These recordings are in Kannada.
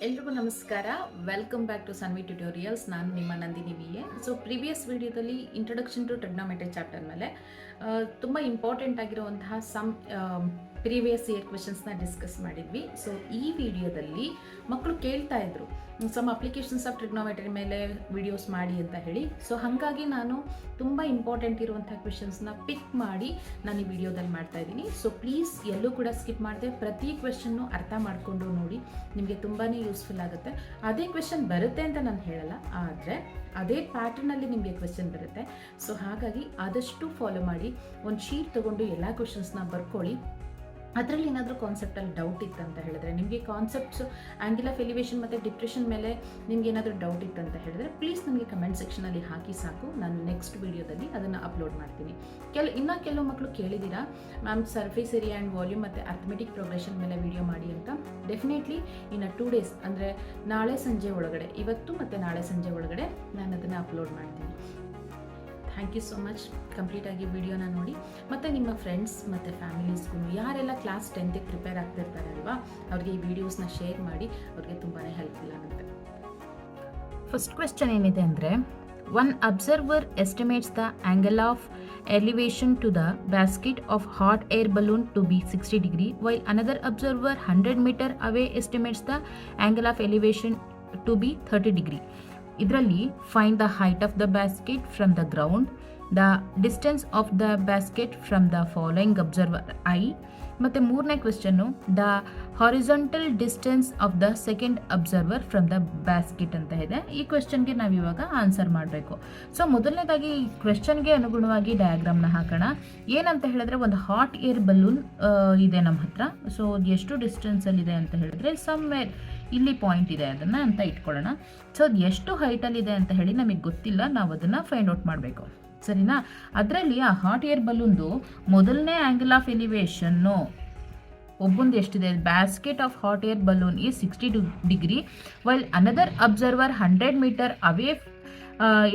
ಎಲ್ರಿಗೂ ನಮಸ್ಕಾರ. Welcome back to Sanvi tutorials. ನಾನು ನಿಮ್ಮ ನಂದಿನಿ ವಿ.ಎ. ಸೊ ಪ್ರಿವಿಯಸ್ ವಿಡಿಯೋದಲ್ಲಿ ಇಂಟ್ರೊಡಕ್ಷನ್ ಟು ಟ್ರಿಗ್ನೋಮೆಟ್ರಿ ಚಾಪ್ಟರ್ ಮೇಲೆ ತುಂಬ ಇಂಪಾರ್ಟೆಂಟ್ ಆಗಿರುವಂತಹ ಸಮ್ ಪ್ರೀವಿಯಸ್ ಇಯರ್ ಕ್ವೆಶನ್ಸ್ನ ಡಿಸ್ಕಸ್ ಮಾಡಿದ್ವಿ. ಸೊ ಈ ವಿಡಿಯೋದಲ್ಲಿ ಮಕ್ಕಳು ಕೇಳ್ತಾ ಇದ್ರು ಸಮ್ ಅಪ್ಲಿಕೇಶನ್ಸ್ ಆಫ್ ಟ್ರಿಗ್ನೋಮೆಟ್ರಿ ಮೇಲೆ ವಿಡಿಯೋಸ್ ಮಾಡಿ ಅಂತ ಹೇಳಿ. ಸೊ ಹಾಗಾಗಿ ನಾನು ತುಂಬ ಇಂಪಾರ್ಟೆಂಟ್ ಇರುವಂಥ ಕ್ವೆಶನ್ಸ್ನ ಪಿಕ್ ಮಾಡಿ ನಾನು ಈ ವಿಡಿಯೋದಲ್ಲಿ ಮಾಡ್ತಾ ಇದ್ದೀನಿ. ಸೊ ಪ್ಲೀಸ್ ಎಲ್ಲೂ ಕೂಡ ಸ್ಕಿಪ್ ಮಾಡದೆ ಪ್ರತಿ ಕ್ವೆಶನ್ನು ಅರ್ಥ ಮಾಡಿಕೊಂಡು ನೋಡಿ, ನಿಮಗೆ ತುಂಬಾ ಯೂಸ್ಫುಲ್ ಆಗುತ್ತೆ. ಅದೇ ಕ್ವೆಶನ್ ಬರುತ್ತೆ ಅಂತ ನಾನು ಹೇಳಲ್ಲ, ಆದರೆ ಅದೇ ಪ್ಯಾಟರ್ನಲ್ಲಿ ನಿಮಗೆ ಕ್ವೆಶನ್ ಬರುತ್ತೆ. ಸೊ ಹಾಗಾಗಿ ಆದಷ್ಟು ಫಾಲೋ ಮಾಡಿ, ಒಂದು ಶೀಟ್ ತೊಗೊಂಡು ಎಲ್ಲ ಕ್ವೆಶನ್ಸ್ನ ಬರ್ಕೊಳ್ಳಿ. ಅದರಲ್ಲಿ ಏನಾದರೂ ಕಾನ್ಸೆಪ್ಟಲ್ಲಿ ಡೌಟ್ ಇತ್ತು ಅಂತ ಹೇಳಿದ್ರೆ, ನಿಮಗೆ ಕಾನ್ಸೆಪ್ಟ್ಸ್ ಆ್ಯಂಗಲ್ ಆಫ್ ಎಲಿವೇಷನ್ ಮತ್ತು ಡಿಪ್ರೆಷನ್ ಮೇಲೆ ನಿಮ್ಗೆ ಏನಾದರೂ ಡೌಟ್ ಇತ್ತು ಅಂತ ಹೇಳಿದ್ರೆ ಪ್ಲೀಸ್ ನನಗೆ ಕಮೆಂಟ್ ಸೆಕ್ಷನಲ್ಲಿ ಹಾಕಿ ಸಾಕು. ನಾನು ನೆಕ್ಸ್ಟ್ ವಿಡಿಯೋದಲ್ಲಿ ಅದನ್ನು ಅಪ್ಲೋಡ್ ಮಾಡ್ತೀನಿ. ಕೆಲವು ಮಕ್ಕಳು ಕೇಳಿದ್ದೀರಾ ma'am surface area and volume ಮತ್ತು ಅರ್ಥಮೆಟಿಕ್ ಪ್ರೋಗ್ರೆಷನ್ ಮೇಲೆ ವಿಡಿಯೋ ಮಾಡಿ ಅಂತ. ಡೆಫಿನೆಟ್ಲಿ ಇನ್ನು 2 days ಅಂದರೆ ನಾಳೆ ಸಂಜೆ ಒಳಗಡೆ, ಇವತ್ತು ಮತ್ತು ನಾಳೆ ಸಂಜೆ ಒಳಗಡೆ ನಾನು ಅದನ್ನು ಅಪ್ಲೋಡ್ ಮಾಡ್ತೀನಿ. Thank you so much. ಕಂಪ್ಲೀಟಾಗಿ ವಿಡಿಯೋನ ನೋಡಿ, ಮತ್ತು ನಿಮ್ಮ ಫ್ರೆಂಡ್ಸ್ ಮತ್ತು ಫ್ಯಾಮಿಲೀಸ್ಗೂ ಯಾರೆಲ್ಲ ಕ್ಲಾಸ್ 10th ಪ್ರಿಪೇರ್ ಆಗ್ತಿರ್ತಾರೆ ಅಲ್ವಾ, ಅವ್ರಿಗೆ ಈ ವಿಡಿಯೋಸ್ನ ಶೇರ್ ಮಾಡಿ, ಅವ್ರಿಗೆ ತುಂಬಾ ಹೆಲ್ಪ್ಫುಲ್ ಆಗುತ್ತೆ. ಫಸ್ಟ್ ಕ್ವೆಶ್ಚನ್ ಏನಿದೆ ಅಂದರೆ, one observer estimates the angle of elevation to the basket of hot air balloon to be 60 degree, while another observer 100 meter away estimates the angle of elevation to be 30 degree. ಇದರಲ್ಲಿ find the height of the basket from the ground, the distance of the basket from the following observer I, ಮತ್ತು ಮೂರನೇ question the horizontal distance of the second observer from the basket ಅಂತ ಇದೆ. ಈ ಕ್ವೆಶ್ಚನ್ಗೆ ನಾವು ಇವಾಗ ಆನ್ಸರ್ ಮಾಡಬೇಕು. ಸೊ ಮೊದಲನೇದಾಗಿ ಈ ಕ್ವೆಶ್ಚನ್ಗೆ ಅನುಗುಣವಾಗಿ ಡಯಾಗ್ರಾಮ್ನ ಹಾಕೋಣ. ಏನಂತ ಹೇಳಿದ್ರೆ, ಒಂದು ಹಾಟ್ ಏರ್ ಬಲೂನ್ ಇದೆ ನಮ್ಮ ಹತ್ರ. ಸೊ ಎಷ್ಟು ಡಿಸ್ಟೆನ್ಸಲ್ಲಿದೆ ಅಂತ ಹೇಳಿದ್ರೆ, ಸಮ್ವೇರ್ ಇಲ್ಲಿ ಪಾಯಿಂಟ್ ಇದೆ ಅದನ್ನು ಅಂತ ಇಟ್ಕೊಳ್ಳೋಣ. ಸೊ ಅದು ಎಷ್ಟು ಹೈಟಲ್ಲಿದೆ ಅಂತ ಹೇಳಿ ನಮಗೆ ಗೊತ್ತಿಲ್ಲ, ನಾವು ಅದನ್ನು ಫೈಂಡ್ ಔಟ್ ಮಾಡಬೇಕು, ಸರಿನಾ? ಅದರಲ್ಲಿ ಆ ಹಾಟ್ ಏರ್ ಬಲೂನ್ದು ಮೊದಲನೇ ಆ್ಯಂಗಲ್ ಆಫ್ ಎಲಿವೇಶನ್ನು ಒಬ್ಬೊಂದು ಎಷ್ಟಿದೆ, basket of hot air balloon ಈ 60 degree, while another observer 100 meter away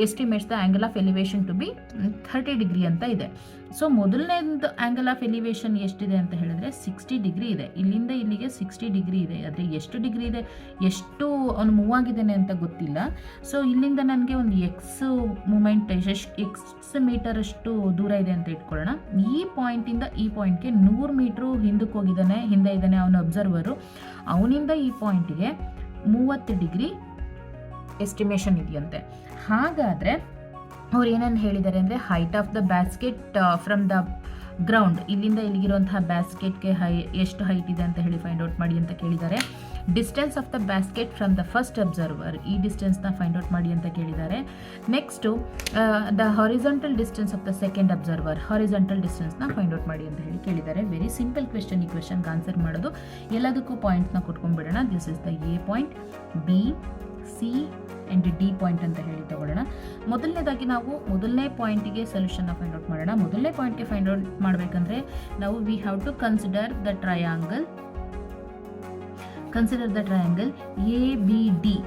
estimates the angle of elevation to be 30 degree ಅಂತ ಇದೆ. ಸೊ ಮೊದಲನೇದು ಆ್ಯಂಗಲ್ ಆಫ್ ಎಲಿವೇಶನ್ ಎಷ್ಟಿದೆ ಅಂತ ಹೇಳಿದ್ರೆ 60 degree ಇದೆ. ಇಲ್ಲಿಂದ ಇಲ್ಲಿಗೆ 60 degree ಇದೆ. ಆದರೆ ಎಷ್ಟು ಡಿಗ್ರಿ ಇದೆ, ಎಷ್ಟು ಅವನು ಮೂವ್ ಆಗಿದ್ದಾನೆ ಅಂತ ಗೊತ್ತಿಲ್ಲ. ಸೊ ಇಲ್ಲಿಂದ ನನಗೆ ಒಂದು ಎಕ್ಸ್ ಮೂಮೆಂಟ್ ಎಕ್ಸ್ ಮೀಟರ್ ಅಷ್ಟು ದೂರ ಇದೆ ಅಂತ ಇಟ್ಕೊಳ್ಳೋಣ. ಈ ಪಾಯಿಂಟಿಂದ ಈ ಪಾಯಿಂಟ್ಗೆ 100 meter ಹಿಂದೆ ಇದ್ದಾನೆ ಅವನ ಅಬ್ಸರ್ವರು. ಅವನಿಂದ ಈ ಪಾಯಿಂಟ್ಗೆ 30 degree ಎಸ್ಟಿಮೇಷನ್ ಇದೆಯಂತೆ. ಹಾಗಾದರೆ ಅವ್ರು ಏನೇನು ಹೇಳಿದ್ದಾರೆ ಅಂದರೆ, height of the basket from the ground, ಇಲ್ಲಿಂದ ಇಲ್ಲಿಗಿರುವಂತಹ ಬ್ಯಾಸ್ಕೆಟ್ಗೆ ಎಷ್ಟು ಹೈಟ್ ಇದೆ ಅಂತ ಹೇಳಿ ಫೈಂಡ್ ಔಟ್ ಮಾಡಿ ಅಂತ ಕೇಳಿದ್ದಾರೆ. Distance of the basket from the first observer, ಈ ಡಿಸ್ಟೆನ್ಸ್ನ ಫೈಂಡ್ ಔಟ್ ಮಾಡಿ ಅಂತ ಕೇಳಿದ್ದಾರೆ. Next the horizontal distance of the second observer, horizontal ಡಿಸ್ಟೆನ್ಸ್ನ ಫೈಂಡ್ ಔಟ್ ಮಾಡಿ ಅಂತ ಹೇಳಿ ಕೇಳಿದ್ದಾರೆ. Very simple question. ಈ ಕ್ವೆಶ್ಚನ್ಗೆ ಆನ್ಸರ್ ಮಾಡೋದು, ಎಲ್ಲದಕ್ಕೂ ಪಾಯಿಂಟ್ಸ್ನ ಕೊಟ್ಕೊಂಡ್ಬಿಡೋಣ. This is the A point, B, C and D point ಅಂತ ಹೇಳಿ ತಗೊಳ್ಳೋಣ. ಮೊದಲನೇದಾಗಿ ನಾವು ಮೊದಲನೇ ಪಾಯಿಂಟಿಗೆ ಸೊಲ್ಯೂಷನ್ನ ಫೈಂಡ್ ಔಟ್ ಮಾಡೋಣ. ಮೊದಲನೇ ಪಾಯಿಂಟ್ಗೆ ಫೈಂಡ್ ಔಟ್ ಮಾಡಬೇಕಂದ್ರೆ ನಾವು we have to consider the triangle A B D.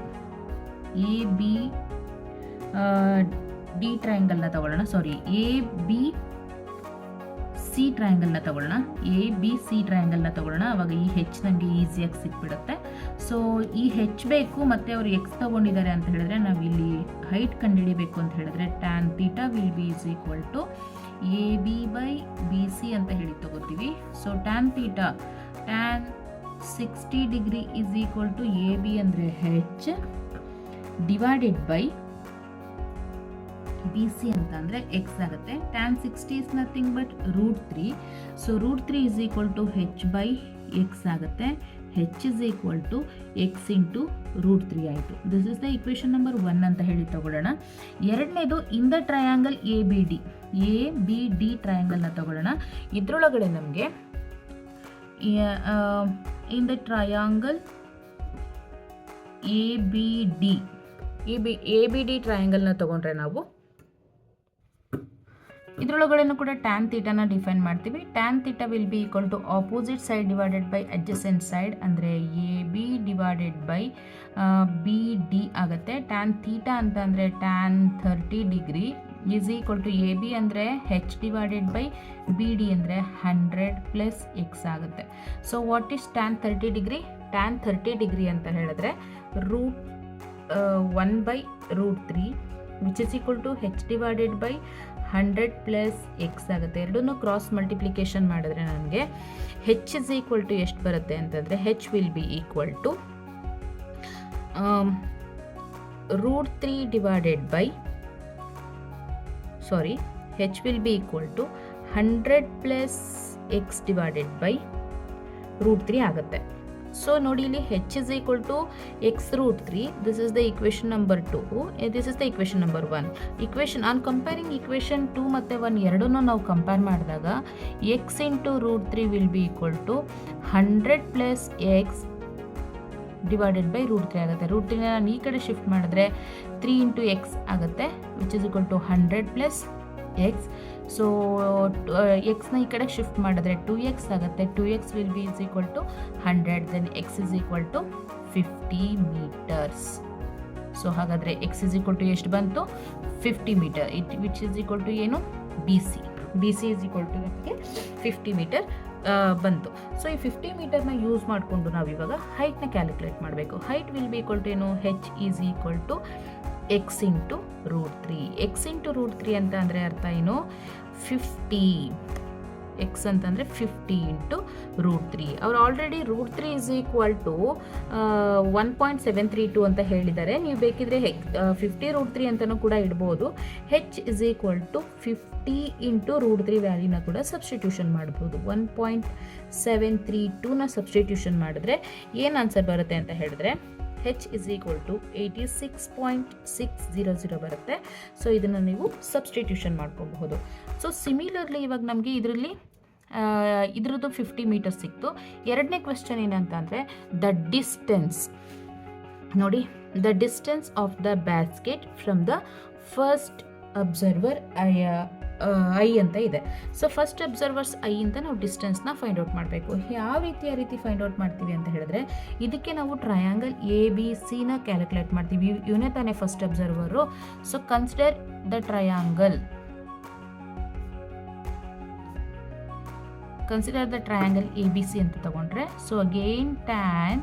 D ಟ್ರಯಾಂಗಲ್ನ ತಗೊಳ್ಳೋಣ, ಸಾರಿ ಎ ಬಿ ಸಿ ಟ್ರಯಾಂಗಲ್ನ ತಗೊಳ್ಳೋಣ. ಎ ಬಿ ಸಿ ಟ್ರಯಾಂಗಲ್ನ ತಗೊಳ್ಳೋಣ. ಅವಾಗ ಈ ಹೆಚ್ ನನಗೆ ಈಸಿಯಾಗಿ ಸಿಕ್ಬಿಡುತ್ತೆ. ಸೊ ಈ ಹೆಚ್ ಬೇಕು, ಮತ್ತು ಅವರು ಎಕ್ಸ್ ತಗೊಂಡಿದ್ದಾರೆ ಅಂತ ಹೇಳಿದ್ರೆ ನಾವು ಇಲ್ಲಿ ಹೈಟ್ ಕಂಡುಹಿಡಿಬೇಕು ಅಂತ ಹೇಳಿದ್ರೆ tan theta will be is equal to A B by B C ಅಂತ ಹೇಳಿ ತಗೋತೀವಿ. So tan theta tan 60 degree is equal to A B ಅಂದರೆ H divided by B C ಅಂತ ಅಂದರೆ ಎಕ್ಸ್ ಆಗುತ್ತೆ. Tan 60 is nothing but √3. So √3 is equal to H by X ಆಗುತ್ತೆ. H is equal to X into √3 ಆಯಿತು. This is the equation number 1 ಅಂತ ಹೇಳಿ ತಗೊಳ್ಳೋಣ. ಎರಡನೇದು in the triangle A B D ಟ್ರಯಾಂಗಲ್ನ ತಗೊಳ್ಳೋಣ. ಇದರೊಳಗಡೆ ನಮಗೆ in the triangle A B D ಟ್ರಯಾಂಗಲ್ನ ತಗೊಂಡ್ರೆ ನಾವು ಇದರೊಳಗಡೆನೂ ಕೂಡ ಟ್ಯಾನ್ ಥೀಟಾನ ಡಿಫೈನ್ ಮಾಡ್ತೀವಿ. Tan theta will be equal to opposite side divided by adjacent side, ಅಂದರೆ A B divided by B D ಆಗುತ್ತೆ. ಟ್ಯಾನ್ ಥೀಟಾ ಅಂತ ಅಂದರೆ tan 30 degree is equal to A B ಅಂದರೆ H divided by B D ಅಂದರೆ 100 + ಎಕ್ಸ್ ಆಗುತ್ತೆ. So what is tan 30 degree? Tan 30 degree ಅಂತ ಹೇಳಿದ್ರೆ root 1/√3 which is equal to H divided by 100 plus X ಆಗುತ್ತೆ. ಎರಡನ್ನೂ ಕ್ರಾಸ್ ಮಲ್ಟಿಪ್ಲಿಕೇಶನ್ ಮಾಡಿದ್ರೆ ನನಗೆ H ಇಸ್ ಈಕ್ವಲ್ ಟು ಎಷ್ಟು ಬರುತ್ತೆ ಅಂತಂದರೆ H will be equal to √3 divided by H will be equal to 100 plus x divided by √3 ಆಗುತ್ತೆ. ಸೊ ನೋಡಿ ಇಲ್ಲಿ H is equal to x √3. This is the equation number 2. This is the equation number 1. On comparing equation 2 ಮತ್ತು 1 ಎರಡನ್ನೂ ನಾವು ಕಂಪೇರ್ ಮಾಡಿದಾಗ x into √3 will be equal to 100 plus x divided by √3 ಆಗುತ್ತೆ. √3 ನಾನು ಈ ಕಡೆ ಶಿಫ್ಟ್ ಮಾಡಿದ್ರೆ 3 into x ಆಗುತ್ತೆ which is equal to 100 plus X. So ಎಕ್ಸ್ನ ಈ ಕಡೆ ಶಿಫ್ಟ್ ಮಾಡಿದ್ರೆ 2x ಆಗುತ್ತೆ. 2x will be is equal to 100, then x is equal to 50 metres. So ಹಾಗಾದರೆ x ಇಸ್ ಈಕ್ವಲ್ ಟು ಎಷ್ಟು ಬಂತು? 50 metre. Which is equal to ಏನು? B C is equal to ನಮಗೆ 50 ಮೀಟರ್ ಬಂತು. ಸೊ ಈ 50 ಮೀಟರ್ನ ಯೂಸ್ ಮಾಡಿಕೊಂಡು ನಾವು ಇವಾಗ ಹೈಟ್ನ ಕ್ಯಾಲ್ಕುಲೇಟ್ ಮಾಡಬೇಕು. Height will be equal to ಏನು? H is equal to X into √3. X into √3 ಅಂತ ಅಂದರೆ ಅರ್ಥ ಏನು? 50. ಎಕ್ಸ್ ಅಂತಂದರೆ 50 ಇಂಟು √3. ಅವ್ರು ಆಲ್ರೆಡಿ √3 ಇಸ್ ಈಕ್ವಲ್ ಟು 1.732 ಅಂತ ಹೇಳಿದ್ದಾರೆ. ನೀವು ಬೇಕಿದ್ರೆ 50 √3 ಅಂತಲೂ ಕೂಡ ಇಡ್ಬೋದು. H is equal to 50 into √3 ವ್ಯಾಲ್ಯೂನ ಕೂಡ ಸಬ್ಸ್ಟಿಟ್ಯೂಷನ್ ಮಾಡ್ಬೋದು. 1.732ನ ಸಬ್ಸ್ಟಿಟ್ಯೂಷನ್ ಮಾಡಿದ್ರೆ ಏನು ಆನ್ಸರ್ ಬರುತ್ತೆ ಅಂತ ಹೇಳಿದ್ರೆ H ಇಸ್ ಈಕ್ವಲ್ ಟು 86.600 ಬರುತ್ತೆ. ಸೊ ಇದನ್ನು ನೀವು ಸಬ್ಸ್ಟಿಟ್ಯೂಷನ್ ಮಾಡ್ಕೊಬಹುದು. ಸೊ ಸಿಮಿಲರ್ಲಿ ಇವಾಗ ನಮಗೆ ಇದ್ರದ್ದು 50 ಮೀಟರ್ ಸಿಕ್ತು. ಎರಡನೇ ಕ್ವೆಶ್ಚನ್ ಏನಂತ ಅಂದರೆ ದ ಡಿಸ್ಟೆನ್ಸ್. ನೋಡಿ, the distance of the basket from the first observer I ಅಂತ ಇದೆ. ಸೊ ಫಸ್ಟ್ ಅಬ್ಸರ್ವರ್ಸ್ ಐ ಇಂದ ನಾವು ಡಿಸ್ಟೆನ್ಸ್ನ ಫೈಂಡ್ ಔಟ್ ಮಾಡಬೇಕು. ಯಾವ ರೀತಿ ಫೈಂಡ್ ಔಟ್ ಮಾಡ್ತೀವಿ ಅಂತ ಹೇಳಿದ್ರೆ ಇದಕ್ಕೆ ನಾವು ಟ್ರಯಾಂಗಲ್ ABC ನ ಕ್ಯಾಲ್ಕುಲೇಟ್ ಮಾಡ್ತೀವಿ. ಇವನೇ ತಾನೇ first observer. So consider the triangle ABC ಅಂತ ತಗೊಂಡ್ರೆ, so again tan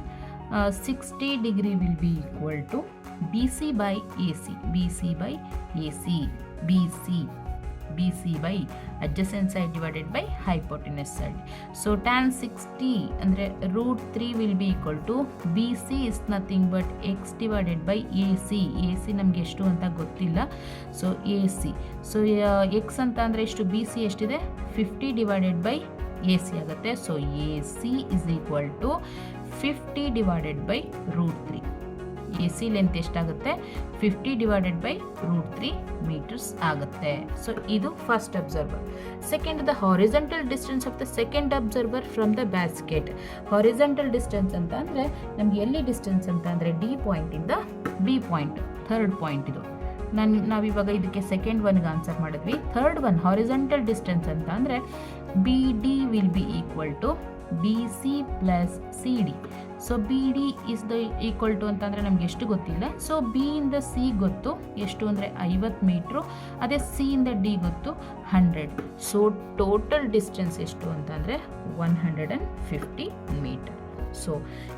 60 degree will be equal to BC by by adjacent side divided by hypotenuse side. So tan 60 ಅಂದರೆ √3 will be equal to BC is nothing but x divided by AC. ನಮಗೆ ಎಷ್ಟು ಅಂತ ಗೊತ್ತಿಲ್ಲ. So AC. ಸೊ x ಅಂತ ಅಂದರೆ ಎಷ್ಟು? BC ಎಷ್ಟಿದೆ? 50 divided by AC ಆಗುತ್ತೆ. ಸೊ AC is equal to 50 divided by √3. AC length ಎಷ್ಟಾಗುತ್ತೆ? 50 divided by √3 ಮೀಟರ್ಸ್ ಆಗುತ್ತೆ. ಸೊ ಇದು first observer. Second, the horizontal distance of the second observer from the basket. Horizontal distance ಅಂತ ಅಂದರೆ ನಮ್ಗೆ ಎಲ್ಲಿ ಡಿಸ್ಟೆನ್ಸ್ ಅಂತ ಅಂದರೆ D ಪಾಯಿಂಟಿಂದ B ಪಾಯಿಂಟ್, ಥರ್ಡ್ ಪಾಯಿಂಟ್ ಇದು. ನಾವಿವಾಗ ಇದಕ್ಕೆ ಸೆಕೆಂಡ್ ಒನ್ಗೆ ಆನ್ಸರ್ ಮಾಡಿದ್ವಿ. ಥರ್ಡ್ ಒನ್ ಹಾರಿಜಾಂಟಲ್ ಡಿಸ್ಟೆನ್ಸ್ ಅಂತ ಅಂದರೆ BD will be equal to BC plus CD. So BD is the equal to ಅಂತಂದರೆ ನಮ್ಗೆ ಎಷ್ಟು ಗೊತ್ತಿಲ್ಲ. ಸೊ B ಇಂದ C ಗೊತ್ತು ಎಷ್ಟು ಅಂದರೆ 50 ಮೀಟ್ರು. ಅದೇ C ಇಂದ D ಗೊತ್ತು 100. ಸೊ ಟೋಟಲ್ ಡಿಸ್ಟೆನ್ಸ್ ಎಷ್ಟು ಅಂತಂದರೆ 150 ಮೀಟರ್. ಸೊ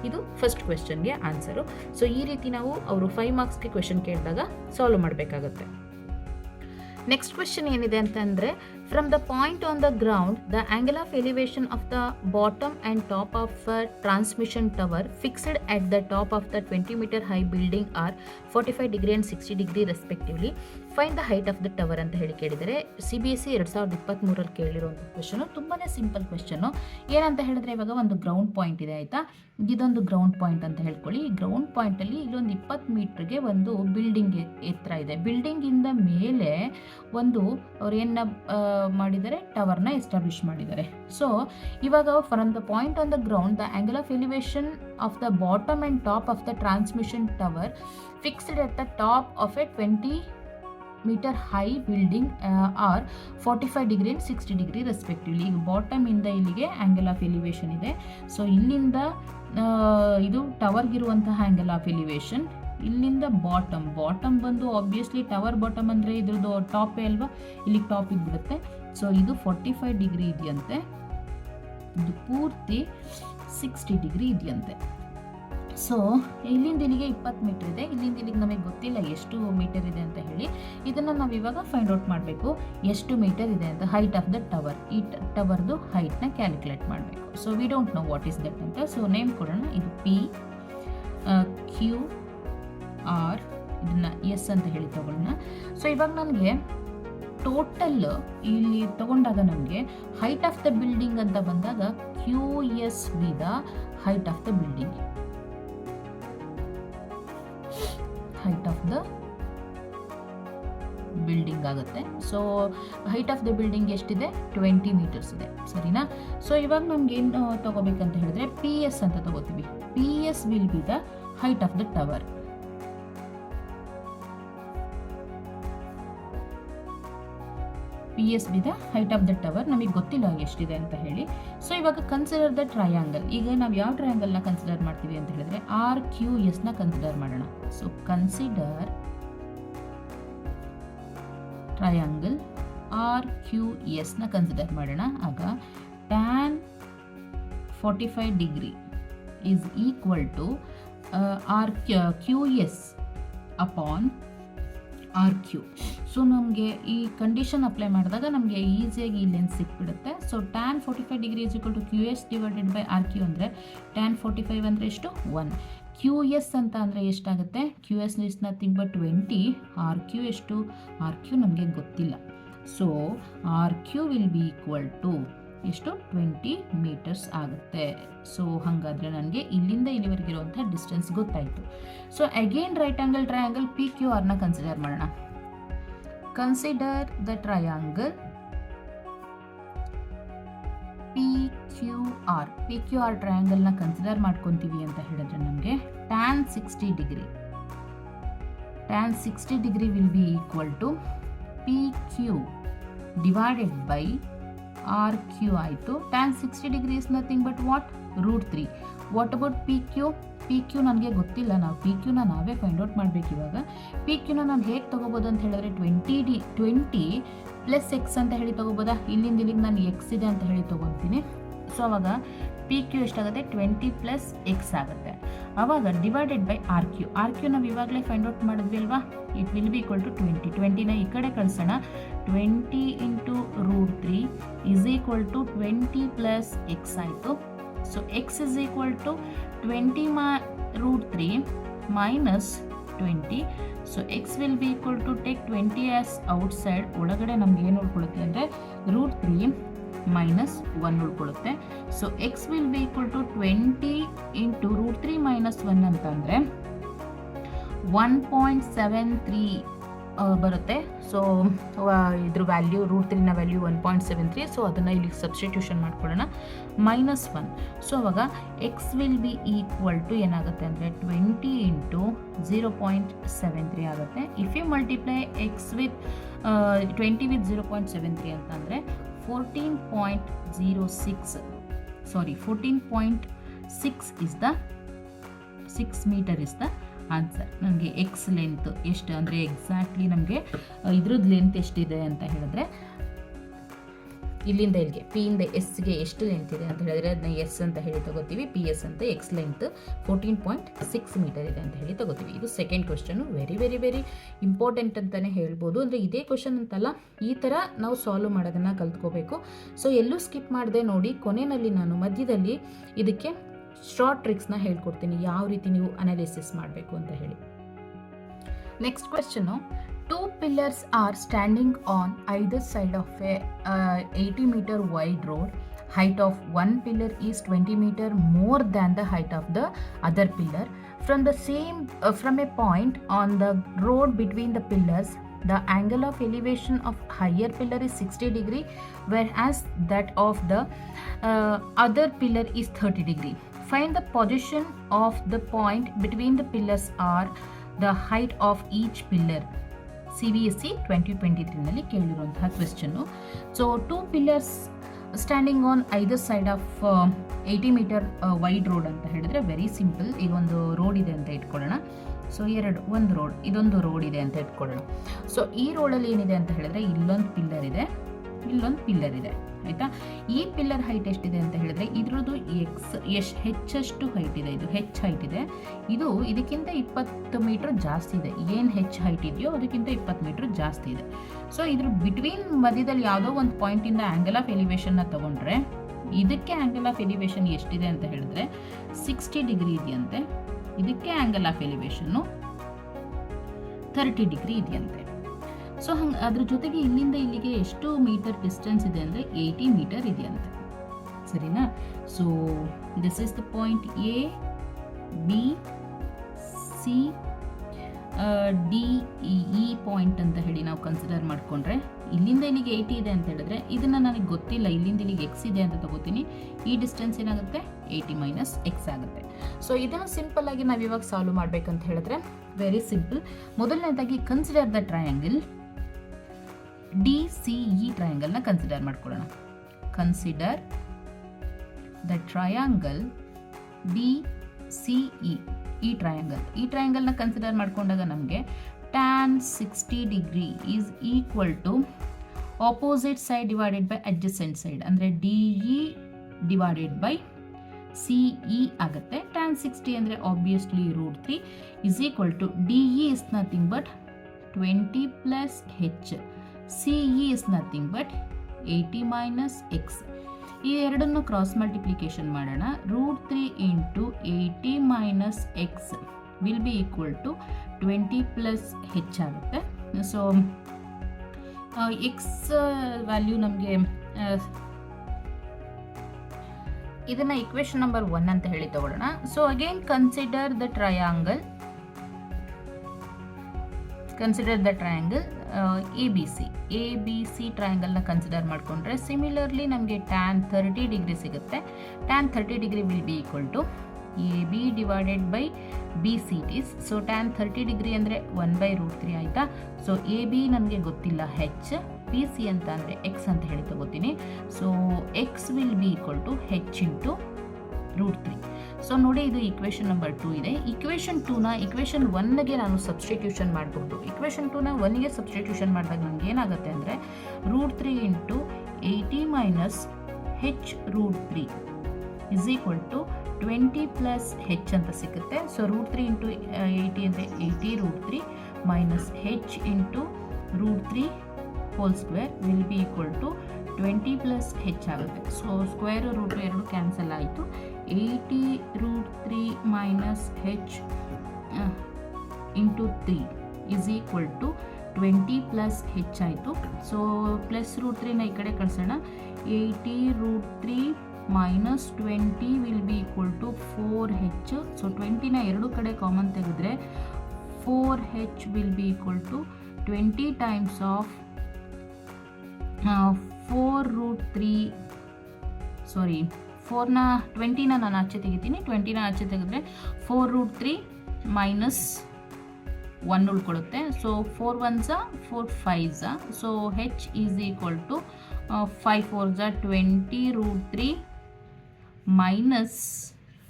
ಇದು ಫಸ್ಟ್ ಕ್ವೆಶ್ಚನ್ಗೆ ಆನ್ಸರು. ಸೊ ಈ ರೀತಿ ನಾವು ಅವರು 5 ಮಾರ್ಕ್ಸ್ಗೆ ಕ್ವೆಶನ್ ಕೇಳಿದಾಗ ಸಾಲ್ವ್ ಮಾಡಬೇಕಾಗತ್ತೆ. ನೆಕ್ಸ್ಟ್ ಕ್ವೆಶ್ಚನ್ ಏನಿದೆ ಅಂತಂದರೆ, from the point on the ground the angle of elevation of the bottom and top of transmission tower fixed at the top of the 20 metre high building are 45 degree and 60 degree respectively. Find the height of the tower ಅಂತ ಹೇಳಿ ಕೇಳಿದರೆ CBSE 2023 ಕೇಳಿರುವಂಥ ಕ್ವೆಶನು. ತುಂಬಾ ಸಿಂಪಲ್ ಕ್ವೆಶನು. ಏನಂತ ಹೇಳಿದ್ರೆ ಇವಾಗ ಒಂದು ಗ್ರೌಂಡ್ ಪಾಯಿಂಟ್ ಇದೆ, ಆಯಿತಾ? ಇದೊಂದು ಗ್ರೌಂಡ್ ಪಾಯಿಂಟ್ ಅಂತ ಹೇಳ್ಕೊಳ್ಳಿ. ಈ ಗ್ರೌಂಡ್ ಪಾಯಿಂಟಲ್ಲಿ ಇಲ್ಲೊಂದು 20 ಮೀಟ್ರಿಗೆ ಒಂದು ಬಿಲ್ಡಿಂಗ್ ಎತ್ತರ ಇದೆ. ಬಿಲ್ಡಿಂಗಿಂದ ಮೇಲೆ ಒಂದು ಅವ್ರು ಏನು ಮಾಡಿದ್ದಾರೆ? ಟವರ್ನ ಎಸ್ಟಾಬ್ಲಿಷ್ ಮಾಡಿದ್ದಾರೆ. ಸೊ ಇವಾಗ from the point on the ground the angle of elevation of the bottom and top of the transmission tower fixed at the top of a 20 metre high building are 45 degree and 60 degree respectively. ಈಗ ಬಾಟಮ್ ಇಂದ ಇಲ್ಲಿಗೆ ಆ್ಯಂಗಲ್ ಆಫ್ ಎಲಿವೇಶನ್ ಇದೆ. ಸೊ ಇಲ್ಲಿಂದ ಇದು ಟವರ್ಗಿರುವಂತಹ ಆ್ಯಂಗಲ್ ಆಫ್ ಎಲಿವೇಶನ್. ಇಲ್ಲಿಂದ ಬಾಟಮ್ ಬಂದು ಆಬ್ವಿಯಸ್ಲಿ ಟವರ್ ಬಾಟಮ್ ಅಂದರೆ ಇದ್ರದ್ದು ಟಾಪೇ ಅಲ್ವಾ, ಇಲ್ಲಿಗೆ ಟಾಪಿಗೆ ಬಿಡುತ್ತೆ. ಸೊ ಇದು 45 ಡಿಗ್ರಿ ಇದೆಯಂತೆ, ಇದು ಪೂರ್ತಿ 60 ಡಿಗ್ರಿ ಇದೆಯಂತೆ. ಸೊ ಇಲ್ಲಿಂದ ಇಲ್ಲಿಗೆ 20 ಮೀಟರ್ ಇದೆ, ಇಲ್ಲಿಂದ ಇಲ್ಲಿಗೆ ನಮಗೆ ಗೊತ್ತಿಲ್ಲ ಎಷ್ಟು ಮೀಟರ್ ಇದೆ ಅಂತ ಹೇಳಿ. ಇದನ್ನು ನಾವು ಇವಾಗ ಫೈಂಡ್ ಔಟ್ ಮಾಡಬೇಕು ಎಷ್ಟು ಮೀಟರ್ ಇದೆ ಅಂತ. ಹೈಟ್ ಆಫ್ ದ ಟವರ್, ಈ ಟವರ್ದು ಹೈಟ್ನ ಕ್ಯಾಲ್ಕುಲೇಟ್ ಮಾಡಬೇಕು. So we don't know what is that ಅಂತ. ಸೊ ನೇಮ್ ಕೊಡೋಣ, ಇದು ಪಿ ಕ್ಯೂ ಆರ್, ಇದನ್ನು ಎಸ್ ಅಂತ ಹೇಳಿ ತಗೊಳ್ಳೋಣ. ಸೊ ಇವಾಗ ನನಗೆ ಟೋಟಲ್ ಇಲ್ಲಿ ತಗೊಂಡಾಗ ನಮಗೆ ಹೈಟ್ ಆಫ್ ದ ಬಿಲ್ಡಿಂಗ್ ಅಂತ ಬಂದಾಗ Q S be the height of the building, height of the building ಆಗುತ್ತೆ. So height of the building ಎಷ್ಟಿದೆ? 20 ಮೀಟರ್ಸ್ ಇದೆ, ಸರಿನಾ? ಸೊ ಇವಾಗ ನಮ್ಗೆ ಏನು ತಗೋಬೇಕಂತ ಹೇಳಿದ್ರೆ ಪಿ ಎಸ್ ಅಂತ ತಗೋತೀವಿ. P S will be the height of the tower. P S be the height of the tower, ನಮಗೆ ಗೊತ್ತಿಲ್ಲ ಎಷ್ಟಿದೆ ಅಂತ ಹೇಳಿ. ಸೊ ಇವಾಗ ಕನ್ಸಿಡರ್ ದ ಟ್ರಯಾಂಗಲ್. ಈಗ ನಾವು ಯಾವ ಟ್ರಯಾಂಗಲ್ನ ಕನ್ಸಿಡರ್ ಮಾಡ್ತೀವಿ ಅಂತ ಹೇಳಿದ್ರೆ ಆರ್ ಕ್ಯೂ ಎಸ್ನ ಕನ್ಸಿಡರ್ ಮಾಡೋಣ. So consider triangle R Q ಎಸ್ನ ಕನ್ಸಿಡರ್ ಮಾಡೋಣ. ಆಗ tan 45 degree is equal to R Q S upon R Q. So ನಮಗೆ ಈ ಕಂಡೀಷನ್ ಅಪ್ಲೈ ಮಾಡಿದಾಗ ನಮಗೆ ಈಸಿಯಾಗಿ ಈ ಲೆನ್ಸ್ ಸಿಕ್ಬಿಡುತ್ತೆ. So tan 45 degree is equal to Q S divided by R Q ಅಂದರೆ ಟ್ಯಾನ್ 45 ಅಂದರೆ ಎಷ್ಟು? 1. ಕ್ಯೂ ಎಸ್ ಅಂತ ಅಂದರೆ ಎಷ್ಟಾಗುತ್ತೆ? Q S is nothing but 20. R Q ಎಷ್ಟು? ಆರ್ ಕ್ಯೂ ನಮಗೆ ಗೊತ್ತಿಲ್ಲ. So R Q will be equal to ಎಷ್ಟು? 20 ಮೀಟರ್ಸ್ ಆಗುತ್ತೆ. ಸೊ ಹಾಗಾದರೆ ನನಗೆ ಇಲ್ಲಿಂದ ಇಲ್ಲಿವರೆಗಿರುವಂಥ ಡಿಸ್ಟೆನ್ಸ್ ಗೊತ್ತಾಯಿತು. So again right angle triangle P Q ಆರ್ನ ಕನ್ಸಿಡರ್ ಮಾಡೋಣ. Consider the triangle P Q R. P Q R ಟ್ರಯಾಂಗಲ್ನ ಕನ್ಸಿಡರ್ ಮಾಡ್ಕೊತೀವಿ ಅಂತ ಹೇಳಿದ್ರೆ ನಮಗೆ tan 60 degree, tan 60 degree will be equal to P Q divided by R Q ಆಯಿತು. Tan 60 degree is nothing but what? √3. What about P Q? P Q ನನಗೆ ಗೊತ್ತಿಲ್ಲ, ನಾವು ಪಿ ಕ್ಯೂನ ನಾವೇ ಫೈಂಡ್ ಔಟ್ ಮಾಡಬೇಕು. ಇವಾಗ ಪಿ ಕ್ಯೂನ ನಾನು ಹೇಗೆ ತೊಗೋಬೋದು ಅಂತ ಹೇಳಿದ್ರೆ 20 ಪ್ಲಸ್ ಎಕ್ಸ್ ಅಂತ ಹೇಳಿ ತೊಗೋಬೋದಾ? ಇಲ್ಲಿಂದ ಇಲ್ಲಿಗೆ ನಾನು ಎಕ್ಸ್ ಇದೆ ಅಂತ ಹೇಳಿ ತೊಗೊತೀನಿ. ಸೊ ಅವಾಗ ಪಿ ಕ್ಯೂ ಎಷ್ಟಾಗುತ್ತೆ? 20 ಪ್ಲಸ್ ಎಕ್ಸ್ ಆಗುತ್ತೆ. ಆವಾಗ divided by R Q. R Q ನಾವು ಇವಾಗಲೇ ಫೈಂಡ್ ಔಟ್ ಮಾಡಿದ್ವಿ ಅಲ್ವಾ? It will be equal to 20. 20ನ ಈ ಕಡೆ ಕಳಿಸೋಣ. 20 into √3 is equal to 20 plus X ಆಯಿತು. So X is equal to 20 √3 minus 20. So X will be equal to take 20 as outside. ಒಳಗಡೆ ನಮ್ಗೆ ಏನು ಉಳ್ಕೊಳ್ಳುತ್ತೆ ಅಂದರೆ √3 ಮೈನಸ್ 1 ಉಳ್ಕೊಳ್ಳುತ್ತೆ. So X will be equal to 20 into √3 minus 1 ಅಂತಂದರೆ 1.73 ಬರುತ್ತೆ. ಸೊ ಇದ್ರ ವ್ಯಾಲ್ಯೂ √3ನ ವ್ಯಾಲ್ಯೂ 1.73. ಸೊ ಅದನ್ನು ಇಲ್ಲಿ ಸಬ್ಸ್ಟಿಟ್ಯೂಷನ್ ಮಾಡ್ಕೊಳ್ಳೋಣ, -1. ಸೊ ಅವಾಗ X will be equal to ಏನಾಗುತ್ತೆ ಅಂದರೆ 20 ಇಂಟು 0.73 ಆಗುತ್ತೆ. If you multiply X with 20 with 0.73 ಅಂತಂದರೆ 14.6 is the 6 metre is the answer. ನನಗೆ ಎಕ್ಸ್ ಲೆಂತ್ ಎಷ್ಟು ಅಂದರೆ ಎಕ್ಸಾಕ್ಟ್ಲಿ ನಮಗೆ ಇದ್ರದ್ದು ಲೆಂತ್ ಎಷ್ಟಿದೆ ಅಂತ ಹೇಳಿದ್ರೆ ಇಲ್ಲಿಂದ ಇಲ್ಲಿಗೆ ಪಿ ಇಂದ ಎಸ್ಗೆ ಎಷ್ಟು ಲೆಂತ್ ಇದೆ ಅಂತ ಹೇಳಿದ್ರೆ ಅದನ್ನ ಎಸ್ ಅಂತ ಹೇಳಿ ತಗೋತೀವಿ. ಪಿ ಎಸ್ ಅಂತ ಎಕ್ಸ್ ಲೆಂತ್ 14.6 ಮೀಟರ್ ಇದೆ ಅಂತ ಹೇಳಿ ತಗೋತೀವಿ. ಇದು second question. Very very very important ಅಂತಲೇ ಹೇಳ್ಬೋದು. ಅಂದರೆ ಇದೇ ಕ್ವಶನ್ ಅಂತಲ್ಲ, ಈ ಥರ ನಾವು ಸಾಲ್ವ್ ಮಾಡೋದನ್ನು ಕಲ್ತ್ಕೋಬೇಕು. ಸೊ ಎಲ್ಲೂ ಸ್ಕಿಪ್ ಮಾಡದೆ ನೋಡಿ. ಕೊನೆಯಲ್ಲಿ ನಾನು ಮಧ್ಯದಲ್ಲಿ ಇದಕ್ಕೆ ಶಾರ್ಟ್ ಟ್ರಿಕ್ಸ್ನ ಹೇಳ್ಕೊಡ್ತೀನಿ, ಯಾವ ರೀತಿ ನೀವು ಅನಾಲಿಸಿಸ್ ಮಾಡಬೇಕು ಅಂತ ಹೇಳಿ. Next question, 2 pillars are standing on either side of a 80 meter wide road. Height of one pillar is 20 meter more than the height of the other pillar. From a point on the road between the pillars, the angle of elevation of higher pillar is 60 degree, whereas that of the other pillar is 30 degree. Find the position of the point between the pillars or the height of each pillar. CBSE 2023 ಕೇಳಿರುವಂತಹ question. So 2 pillars standing on either side of 80 metre wide road ಅಂತ ಹೇಳಿದ್ರೆ ವೆರಿ ಸಿಂಪಲ್. ಈಗ ಒಂದು ರೋಡ್ ಇದೆ ಅಂತ ಇಟ್ಕೊಳ್ಳೋಣ. ಸೊ ಒಂದು ರೋಡ್, ಇದೊಂದು ರೋಡ್ ಇದೆ ಅಂತ ಇಟ್ಕೊಳ್ಳೋಣ. ಸೊ ಈ ರೋಡಲ್ಲಿ ಏನಿದೆ ಅಂತ ಹೇಳಿದ್ರೆ ಇಲ್ಲೊಂದು ಪಿಲ್ಲರ್ ಇದೆ, ಇಲ್ಲೊಂದು ಪಿಲ್ಲರ್ ಇದೆ. ಆಯಿತಾ. ಈ ಪಿಲ್ಲರ್ ಹೈಟ್ ಎಷ್ಟಿದೆ ಅಂತ ಹೇಳಿದ್ರೆ ಇದ್ರದ್ದು ಹೆಚ್ಚಷ್ಟು ಹೈಟ್ ಇದೆ, ಇದು ಹೈಟ್ ಇದೆ. ಇದಕ್ಕಿಂತ 20 ಮೀಟರ್ ಜಾಸ್ತಿ ಇದೆ. ಏನು ಹೈಟ್ ಇದೆಯೋ ಅದಕ್ಕಿಂತ 20 ಮೀಟರ್ ಜಾಸ್ತಿ ಇದೆ. ಸೊ ಇದ್ರ ಬಿಟ್ವೀನ್ ಮಧ್ಯದಲ್ಲಿ ಯಾವುದೋ ಒಂದು ಪಾಯಿಂಟಿಂದ ಆ್ಯಂಗಲ್ ಆಫ್ ಎಲಿವೇಶನ್ನ ತಗೊಂಡ್ರೆ ಇದಕ್ಕೆ ಆ್ಯಂಗಲ್ ಆಫ್ ಎಲಿವೇಶನ್ ಎಷ್ಟಿದೆ ಅಂತ ಹೇಳಿದ್ರೆ 60 ಡಿಗ್ರಿ ಇದೆಯಂತೆ. ಇದಕ್ಕೆ ಆ್ಯಂಗಲ್ ಆಫ್ ಎಲಿವೇಶನ್ನು 30 ಡಿಗ್ರಿ ಇದೆಯಂತೆ. ಸೊ ಅದ್ರ ಜೊತೆಗೆ ಇಲ್ಲಿಂದ ಇಲ್ಲಿಗೆ ಎಷ್ಟು ಮೀಟರ್ ಡಿಸ್ಟೆನ್ಸ್ ಇದೆ ಅಂದರೆ 80 ಮೀಟರ್ ಇದೆಯಂತೆ. ಸರಿನಾ? So this is the point A, B, C, D, E point ಅಂತ ಹೇಳಿ ನಾವು ಕನ್ಸಿಡರ್ ಮಾಡಿಕೊಂಡ್ರೆ ಇಲ್ಲಿಂದ ಇಲ್ಲಿಗೆ 80 ಇದೆ ಅಂತ ಹೇಳಿದ್ರೆ ಇದನ್ನು ನನಗೆ ಗೊತ್ತಿಲ್ಲ, ಇಲ್ಲಿಂದ ಇಲ್ಲಿಗೆ ಎಕ್ಸ್ ಇದೆ ಅಂತ ತಗೋತೀನಿ. ಈ ಡಿಸ್ಟೆನ್ಸ್ ಏನಾಗುತ್ತೆ 80 ಮೈನಸ್ ಎಕ್ಸ್ ಆಗುತ್ತೆ. ಸೊ ಇದನ್ನು ಸಿಂಪಲ್ ಆಗಿ ನಾವು ಇವಾಗ ಸಾಲ್ವ್ ಮಾಡಬೇಕಂತ ಹೇಳಿದ್ರೆ ವೆರಿ ಸಿಂಪಲ್. ಮೊದಲನೇದಾಗಿ consider the triangle D C E ಟ್ರಯಾಂಗಲ್ನ ಕನ್ಸಿಡರ್ ಮಾಡ್ಕೊಳ್ಳೋಣ. Consider the triangle D C E, ಈ ಟ್ರಯಾಂಗಲ್ನ ಕನ್ಸಿಡರ್ ಮಾಡ್ಕೊಂಡಾಗ ನಮಗೆ tan 60 degree is equal to opposite side divided by adjacent side, ಅಂದರೆ D E divided by C E ಆಗುತ್ತೆ. tan 60 ಅಂದರೆ obviously √3 is equal to D E is nothing but 20 plus H, C E is nothing but 80 minus X. ಈ ಎರಡನ್ನು ಕ್ರಾಸ್ ಮಲ್ಟಿಪ್ಲಿಕೇಶನ್ ಮಾಡೋಣ. √3 into 80 minus X will be equal to 20 plus H ಆಗುತ್ತೆ. ಸೊ ಎಕ್ಸ್ ವ್ಯಾಲ್ಯೂ ನಮಗೆ ಇದನ್ನು ಇಕ್ವೇಶನ್ ನಂಬರ್ 1 ಅಂತ ಹೇಳಿ ತಗೊಳ್ಳೋಣ. So again consider the triangle A B C ಟ್ರಯಾಂಗಲ್ನ ಕನ್ಸಿಡರ್ ಮಾಡಿಕೊಂಡ್ರೆ ಸಿಮಿಲರ್ಲಿ ನಮಗೆ tan 30 ಡಿಗ್ರಿ ಸಿಗುತ್ತೆ. tan 30 degree will be equal to A B divided by B C it is. So tan 30 degree ಅಂದರೆ 1/√3 ಆಯಿತಾ. ಸೊ ಎ ಬಿ ನನಗೆ ಗೊತ್ತಿಲ್ಲ ಹೆಚ್, ಬಿ ಸಿ ಅಂತ ಅಂದರೆ ಎಕ್ಸ್ ಅಂತ ಹೇಳಿ ತಗೋತೀನಿ. So X will be equal to H into √3. So ನೋಡಿ, ಇದು ಇಕ್ವೇಷನ್ ನಂಬರ್ 2 ಇದೆ. ಇಕ್ವೇಷನ್ 2ನ ಇಕ್ವೇಷನ್ 1ಗೆ ನಾನು ಸಬ್ಸ್ಟಿಟ್ಯೂಷನ್ ಮಾಡಬಹುದು. ಇಕ್ವೇಷನ್ 2ನ 1ಗೆ ಸಬ್ಸ್ಟಿಟ್ಯೂಷನ್ ಮಾಡಿದಾಗ ನನಗೆ ಏನಾಗುತ್ತೆ ಅಂದರೆ √3 into 80 minus H √3 is equal to 20 plus H ಅಂತ ಸಿಗುತ್ತೆ. ಸೊ √3 ಇಂಟು 80 ಅಂದರೆ 80 √3 minus H into √3 whole square will be equal to 20 plus H ಆಗುತ್ತೆ. ಸೊ ಸ್ಕ್ವೇರ್ ರೂಟ್ ಎರಡು ಕ್ಯಾನ್ಸಲ್ ಆಯಿತು. 80 √3 minus H into 3 is equal to 20 plus H ಆಯಿತು. ಸೊ ಪ್ಲಸ್ √3ನ ಈ ಕಡೆ ಕಳಿಸೋಣ. 80 √3 minus 20 will be equal to 4h. So 20ನ ಎರಡು ಕಡೆ ಕಾಮನ್ ತೆಗೆದ್ರೆ 4h will be equal to 20 times of 4ನ 20ನ ನಾನು ಆಚೆ ತೆಗಿತೀನಿ. 20ನ ಆಚೆ ತೆಗೆದ್ರೆ 4√3 ಮೈನಸ್ 1 ಉಳ್ಕೊಳ್ಳುತ್ತೆ. So 4 1s 4 5s. So H is equal to 5 4s 20 √3 minus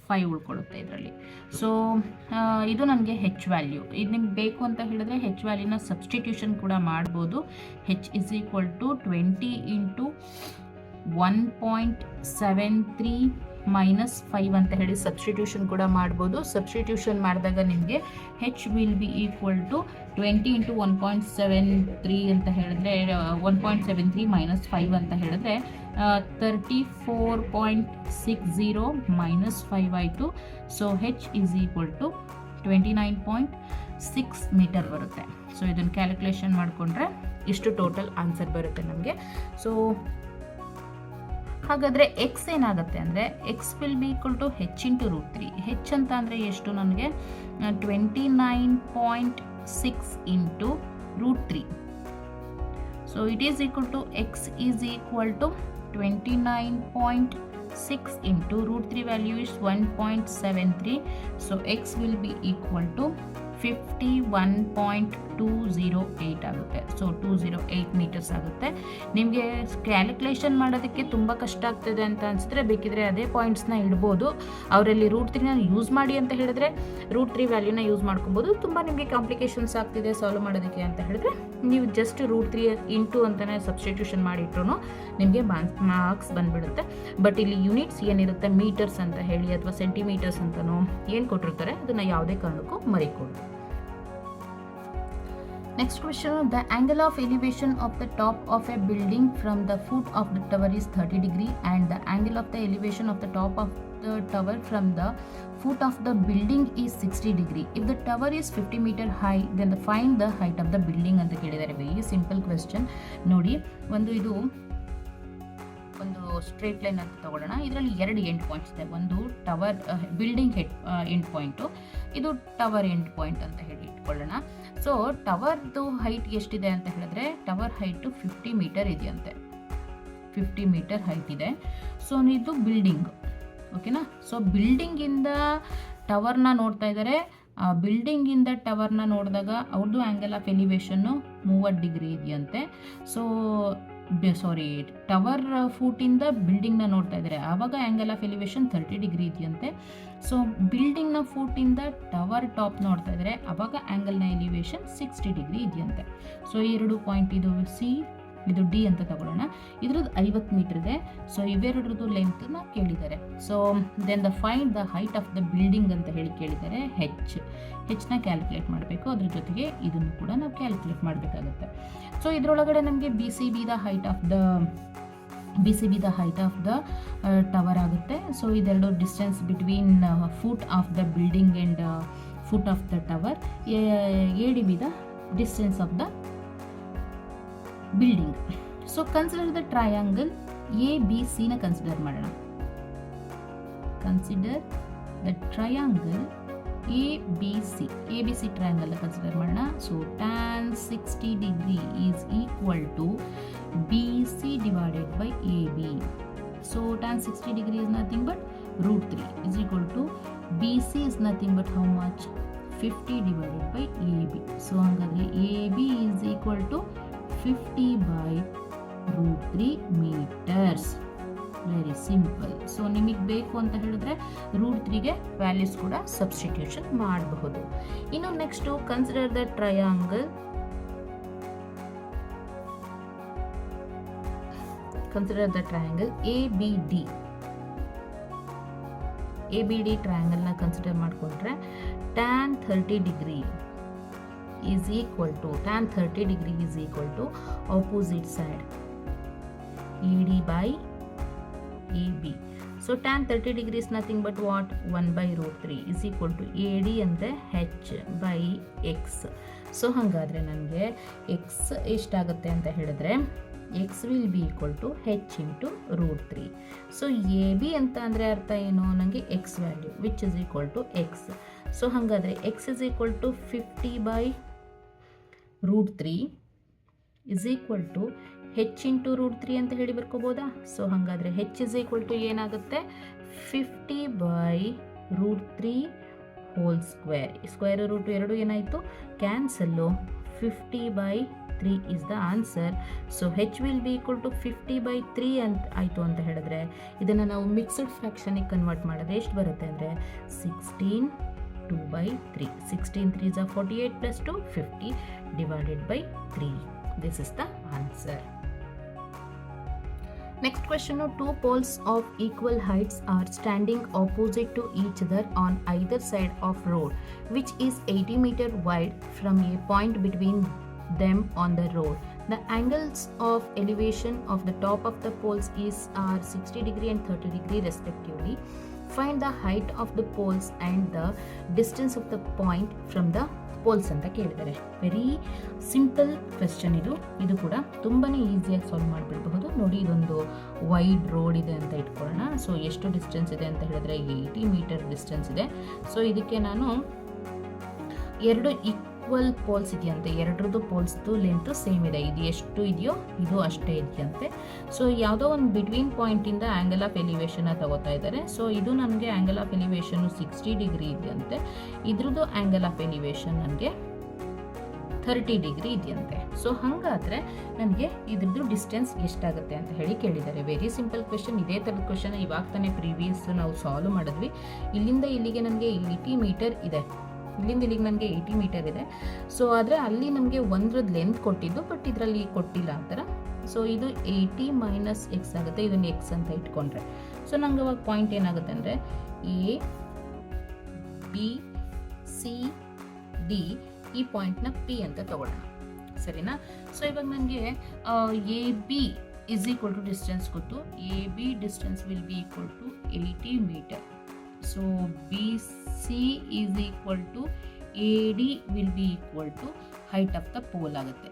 5 ಉಳ್ಕೊಳ್ಳುತ್ತೆ ಇದರಲ್ಲಿ. ಸೊ ಇದು ನನಗೆ ಹೆಚ್ ವ್ಯಾಲ್ಯೂ. ಇದು ನಿಮ್ಗೆ ಬೇಕು ಅಂತ ಹೇಳಿದ್ರೆ ಹೆಚ್ ವ್ಯಾಲ್ಯೂನ ಸಬ್ಸ್ಟಿಟ್ಯೂಷನ್ ಕೂಡ ಮಾಡ್ಬೋದು. H is equal to 20 into 1.73 minus 5 ಅಂತ ಹೇಳಿ ಸಬ್ಸ್ಟಿಟ್ಯೂಷನ್ ಕೂಡ ಮಾಡ್ಬೋದು. ಸಬ್ಸ್ಟಿಟ್ಯೂಷನ್ ಮಾಡಿದಾಗ ನಿಮಗೆ H will be equal to 20 into 1.73 ಅಂತ ಹೇಳಿದ್ರೆ 1.73 ಮೈನಸ್ 5 ಅಂತ ಹೇಳಿದ್ರೆ 34.60 ಮೈನಸ್ 5 ಆಯಿತು. So H is equal to 29.6 metre ಬರುತ್ತೆ. ಸೊ ಇದನ್ನು ಕ್ಯಾಲ್ಕುಲೇಷನ್ ಮಾಡಿಕೊಂಡ್ರೆ ಇಷ್ಟು ಟೋಟಲ್ ಆನ್ಸರ್ ಬರುತ್ತೆ ನಮಗೆ. ಸೊ ಹಾಗಾದರೆ ಎಕ್ಸ್ ಏನಾಗುತ್ತೆ ಅಂದರೆ X will be equal to H into √3. H ಅಂತ ಅಂದರೆ ಎಷ್ಟು ನನಗೆ 29.6 into √3. So it is equal to X is equal to 29.6 into √3 value is 1.73. So X will be equal to 51.208 ಆಗುತ್ತೆ. ಸೊ 208 ಮೀಟರ್ಸ್ ಆಗುತ್ತೆ. ನಿಮಗೆ ಕ್ಯಾಲ್ಕುಲೇಷನ್ ಮಾಡೋದಕ್ಕೆ ತುಂಬ ಕಷ್ಟ ಆಗ್ತದೆ ಅಂತ ಅನಿಸಿದ್ರೆ ಬೇಕಿದ್ರೆ ಅದೇ ಪಾಯಿಂಟ್ಸ್ನ ಇಡ್ಬೋದು. ಅವರಲ್ಲಿ √3ನ ಯೂಸ್ ಮಾಡಿ ಅಂತ ಹೇಳಿದ್ರೆ √3 ವ್ಯಾಲ್ಯೂನ ಯೂಸ್ ಮಾಡ್ಕೊಬೋದು. ತುಂಬ ನಿಮಗೆ ಕಾಂಪ್ಲಿಕೇಶನ್ಸ್ ಆಗ್ತಿದೆ ಸಾಲ್ವ್ ಮಾಡೋದಕ್ಕೆ ಅಂತ ಹೇಳಿದ್ರೆ ನೀವು ಜಸ್ಟ್ √3 ಇಂಟು ಅಂತಲೇ ಸಬ್ಸ್ಟಿಟ್ಯೂಷನ್ ಮಾಡಿಟ್ರು ನಿಮಗೆ ಮಾರ್ಕ್ಸ್ ಬಂದುಬಿಡುತ್ತೆ. ಬಟ್ ಇಲ್ಲಿ ಯೂನಿಟ್ಸ್ ಏನಿರುತ್ತೆ ಮೀಟರ್ಸ್ ಅಂತ ಹೇಳಿ ಅಥವಾ ಸೆಂಟಿಮೀಟರ್ಸ್ ಅಂತನೋ ಏನು ಕೊಟ್ಟಿರ್ತಾರೆ ಅದನ್ನು ಯಾವುದೇ ಕಾರಣಕ್ಕೂ ಮರಿಕೊಡು. Next question, the angle of elevation of the top of a building from the foot of the tower is 30 degree and the angle of the elevation of the top of the tower from the foot of the building is 60 degree. If the tower is 50 meter high, then find the height of the building ಅಂತ ಕೇಳಿದ್ದಾರೆ. Very simple question. ನೋಡಿ, ಇದು ಒಂದು ಸ್ಟ್ರೇಟ್ ಲೈನ್ ಅಂತ ತಗೊಳ್ಳೋಣ. ಇದರಲ್ಲಿ 2 ಎಂಡ್ ಪಾಯಿಂಟ್ಸ್ ಇದೆ. ಒಂದು ಟವರ್ ಬಿಲ್ಡಿಂಗ್ ಎಂಡ್ ಪಾಯಿಂಟು, ಇದು ಟವರ್ ಎಂಡ್ ಪಾಯಿಂಟ್ ಅಂತ ಹೇಳಿ ಇಟ್ಕೊಳ್ಳೋಣ. ಸೊ ಟವರ್ದು ಹೈಟ್ ಎಷ್ಟಿದೆ ಅಂತ ಹೇಳಿದ್ರೆ ಟವರ್ ಹೈಟು 50 ಮೀಟರ್ ಇದೆಯಂತೆ. 50 ಮೀಟರ್ ಹೈಟ್ ಇದೆ. ಸೊ ಇದು ಬಿಲ್ಡಿಂಗ್, ಓಕೆನಾ. ಸೊ ಬಿಲ್ಡಿಂಗಿಂದ ಟವರ್ನ ನೋಡ್ತಾ ಇದ್ದಾರೆ. ಬಿಲ್ಡಿಂಗಿಂದ ಟವರ್ನ ನೋಡಿದಾಗ ಅವ್ರದ್ದು ಆ್ಯಂಗಲ್ ಆಫ್ ಎಲಿವೇಶನ್ನು 30 ಡಿಗ್ರಿ ಇದೆಯಂತೆ. ಸೊ ಟವರ್ ಫೂಟಿಂದ ಬಿಲ್ಡಿಂಗ್ನ ನೋಡ್ತಾ ಇದ್ದಾರೆ, ಆವಾಗ ಆ್ಯಂಗಲ್ ಆಫ್ ಎಲಿವೇಶನ್ 30 ಡಿಗ್ರಿ ಇದೆಯಂತೆ. ಸೊ ಬಿಲ್ಡಿಂಗ್ನ ಫೂಟಿಂದ ಟವರ್ ಟಾಪ್ ನೋಡ್ತಾ ಇದ್ದಾರೆ, ಆವಾಗ ಆ್ಯಂಗಲ್ನ ಎಲಿವೇಶನ್ 60 ಡಿಗ್ರಿ ಇದೆಯಂತೆ. ಸೊ 2 ಪಾಯಿಂಟ್, ಇದು ಸಿ, ಇದು ಡಿ ಅಂತ ತಗೊಳ್ಳೋಣ. ಇದ್ರದ್ದು 50 ಮೀಟರ್ ಇದೆ. ಸೊ ಇವೆರಡ್ರದ್ದು ಲೆಂತ್ನ ಕೇಳಿದ್ದಾರೆ. So then find the height of the building ಅಂತ ಹೇಳಿ ಕೇಳಿದ್ದಾರೆ. ಹೆಚ್ನ ಕ್ಯಾಲ್ಕುಲೇಟ್ ಮಾಡಬೇಕು. ಅದ್ರ ಜೊತೆಗೆ ಇದನ್ನು ಕೂಡ ನಾವು ಕ್ಯಾಲ್ಕುಲೇಟ್ ಮಾಡಬೇಕಾಗುತ್ತೆ. ಸೊ ಇದರೊಳಗಡೆ ನಮಗೆ B C be the height of the tower ಆಗುತ್ತೆ. ಸೊ ಇದೆರಡು distance between foot of the building and foot of the tower. A D be the distance of the building. So consider the triangle A B C ನ ಕನ್ಸಿಡರ್ ಮಾಡೋಣ. Consider the triangle A B C triangle consider ಮಾಡೋಣ. So tan 60 degree is equal to B C divided by A B. So tan 60 degree is nothing but √3 is equal to BC is nothing but how much? 50 divided by AB. So ಹಾಗಾದರೆ AB is equal to 50 by √3 meters. Very simple. So ನಿಮಗೆ ಬೇಕು ಅಂತ ಹೇಳಿದ್ರೆ √3ಗೆ ವ್ಯಾಲ್ಯೂಸ್ ಕೂಡ ಸಬ್ಸ್ಟಿಟ್ಯೂಷನ್ ಮಾಡಬಹುದು. ಇನ್ನು next consider the triangle ABD. ಟ್ರಯಾಂಗಲ್ನ ಕನ್ಸಿಡರ್ ಮಾಡಿಕೊಂಡ್ರೆ tan 30 degree is equal to opposite side AD by AB. So tan 30 degree is nothing but what? 1 by √3 is equal to AD ಅಂದರೆ H by X. ಸೊ ಹಾಗಾದರೆ ನನಗೆ X ಎಷ್ಟಾಗುತ್ತೆ ಅಂತ ಹೇಳಿದ್ರೆ X will be equal to H into √3. So AB ಅಂತ ಅಂದರೆ ಅರ್ಥ ಏನು? ನನಗೆ X value which is equal to X. So ಹಾಗಾದರೆ X is equal to 50 by √3 is equal to H into √3 ಅಂತ ಹೇಳಿ ಬರ್ಕೋಬೋದಾ? ಸೊ ಹಾಗಾದರೆ H is equal to ಏನಾಗುತ್ತೆ? 50 by √3 ಹೋಲ್ ಸ್ಕ್ವೇರ್ ರೂಟ್ 2 ಏನಾಯಿತು? Cancel. 50 by 3 is the answer. So H will be equal to 50 by 3 ಅಂತ ಆಯಿತು ಅಂತ ಹೇಳಿದ್ರೆ ಇದನ್ನು ನಾವು ಮಿಕ್ಸ್ಡ್ ಫ್ರ್ಯಾಕ್ಷನಿಗೆ ಕನ್ವರ್ಟ್ ಮಾಡಿದ್ರೆ ಎಷ್ಟು ಬರುತ್ತೆ ಅಂದರೆ 16 2 by 3. 16 3s are 48 plus 2 50 divided by 3. This is the answer. Next question, two poles of equal heights are standing opposite to each other on either side of road which is 80 meter wide from a point between them on the road. The angles of elevation of the top of the poles are 60 degree and 30 degree respectively. Find the height of the poles and the distance of the point from the poles ಅಂತ ಕೇಳಿದ್ದಾರೆ. ವೆರಿ ಸಿಂಪಲ್ ಕ್ವೆಶ್ಚನ್ ಇದು ಕೂಡ ತುಂಬಾ ಈಸಿಯಾಗಿ ಸಾಲ್ವ್ ಮಾಡಿಬಿಡಬಹುದು. ನೋಡಿ, ಇದೊಂದು ವೈಡ್ ರೋಡ್ ಇದೆ ಅಂತ ಇಟ್ಕೊಳ್ಳೋಣ. ಸೊ ಎಷ್ಟು ಡಿಸ್ಟೆನ್ಸ್ ಇದೆ ಅಂತ ಹೇಳಿದ್ರೆ 80 ಮೀಟರ್ ಡಿಸ್ಟೆನ್ಸ್ ಇದೆ. ಸೊ ಇದಕ್ಕೆ ನಾನು 2 ಈಕ್ವಲ್ ಪೋಲ್ಸ್ ಇದೆಯಂತೆ, ಎರಡರದ್ದು ಪೋಲ್ಸ್ದು ಲೆಂತ್ ಸೇಮ್ ಇದೆ. ಇದು ಎಷ್ಟು ಇದೆಯೋ ಇದು ಅಷ್ಟೇ ಇದೆಯಂತೆ. ಸೊ ಯಾವುದೋ ಒಂದು ಬಿಟ್ವೀನ್ ಪಾಯಿಂಟಿಂದ ಆ್ಯಂಗಲ್ ಆಫ್ ಎಲಿವೇಶನ್ನ ತಗೋತಾ ಇದ್ದಾರೆ. ಸೊ ಇದು ನನಗೆ ಆ್ಯಂಗಲ್ ಆಫ್ ಎಲಿವೇಶನ್ನು 60 ಡಿಗ್ರಿ ಇದೆಯಂತೆ, ಇದ್ರದ್ದು ಆ್ಯಂಗಲ್ ಆಫ್ ಎಲಿವೇಶನ್ ನನಗೆ 30 ಡಿಗ್ರಿ ಇದೆಯಂತೆ. ಸೊ ಹಾಗಾದರೆ ನನಗೆ ಇದ್ರದ್ದು ಡಿಸ್ಟೆನ್ಸ್ ಎಷ್ಟಾಗುತ್ತೆ ಅಂತ ಹೇಳಿ ಕೇಳಿದ್ದಾರೆ. Very simple question. ಇದೇ ಥರದ ಕ್ವೆಶನ್ ಇವಾಗ ತಾನೇ ಪ್ರೀವಿಯಸ್ ನಾವು ಸಾಲ್ವ್ ಮಾಡಿದ್ವಿ. ಇಲ್ಲಿಂದ ಇಲ್ಲಿಗೆ ನನಗೆ 80 ಮೀಟರ್ ಇದೆ, ಇಲ್ಲಿಂದ ಇಲ್ಲಿಗೆ ನನಗೆ 80 ಮೀಟರ್ ಇದೆ. ಸೊ ಆದರೆ ಅಲ್ಲಿ ನಮಗೆ ಒಂದ್ರದ್ದು ಲೆಂತ್ ಕೊಟ್ಟಿದ್ದು, ಬಟ್ ಇದರಲ್ಲಿ ಕೊಟ್ಟಿಲ್ಲ ಆ ಥರ. ಸೊ ಇದು 80 ಮೈನಸ್ ಎಕ್ಸ್ ಆಗುತ್ತೆ, ಇದನ್ನು ಎಕ್ಸ್ ಅಂತ ಇಟ್ಕೊಂಡ್ರೆ. ಸೊ ನಂಗೆ ಅವಾಗ ಪಾಯಿಂಟ್ ಏನಾಗುತ್ತೆ ಅಂದರೆ ಎ ಬಿ ಸಿ ಡಿ, ಈ ಪಾಯಿಂಟ್ನ ಪಿ ಅಂತ ತಗೊಳ್ಳೋಣ, ಸರಿನಾ? ಸೊ ಇವಾಗ ನನಗೆ A B is equal to distance ಗೊತ್ತು. A B distance will be equal to 80 metre. So B C is equal to A D will be equal to height of the pole ಆಗುತ್ತೆ.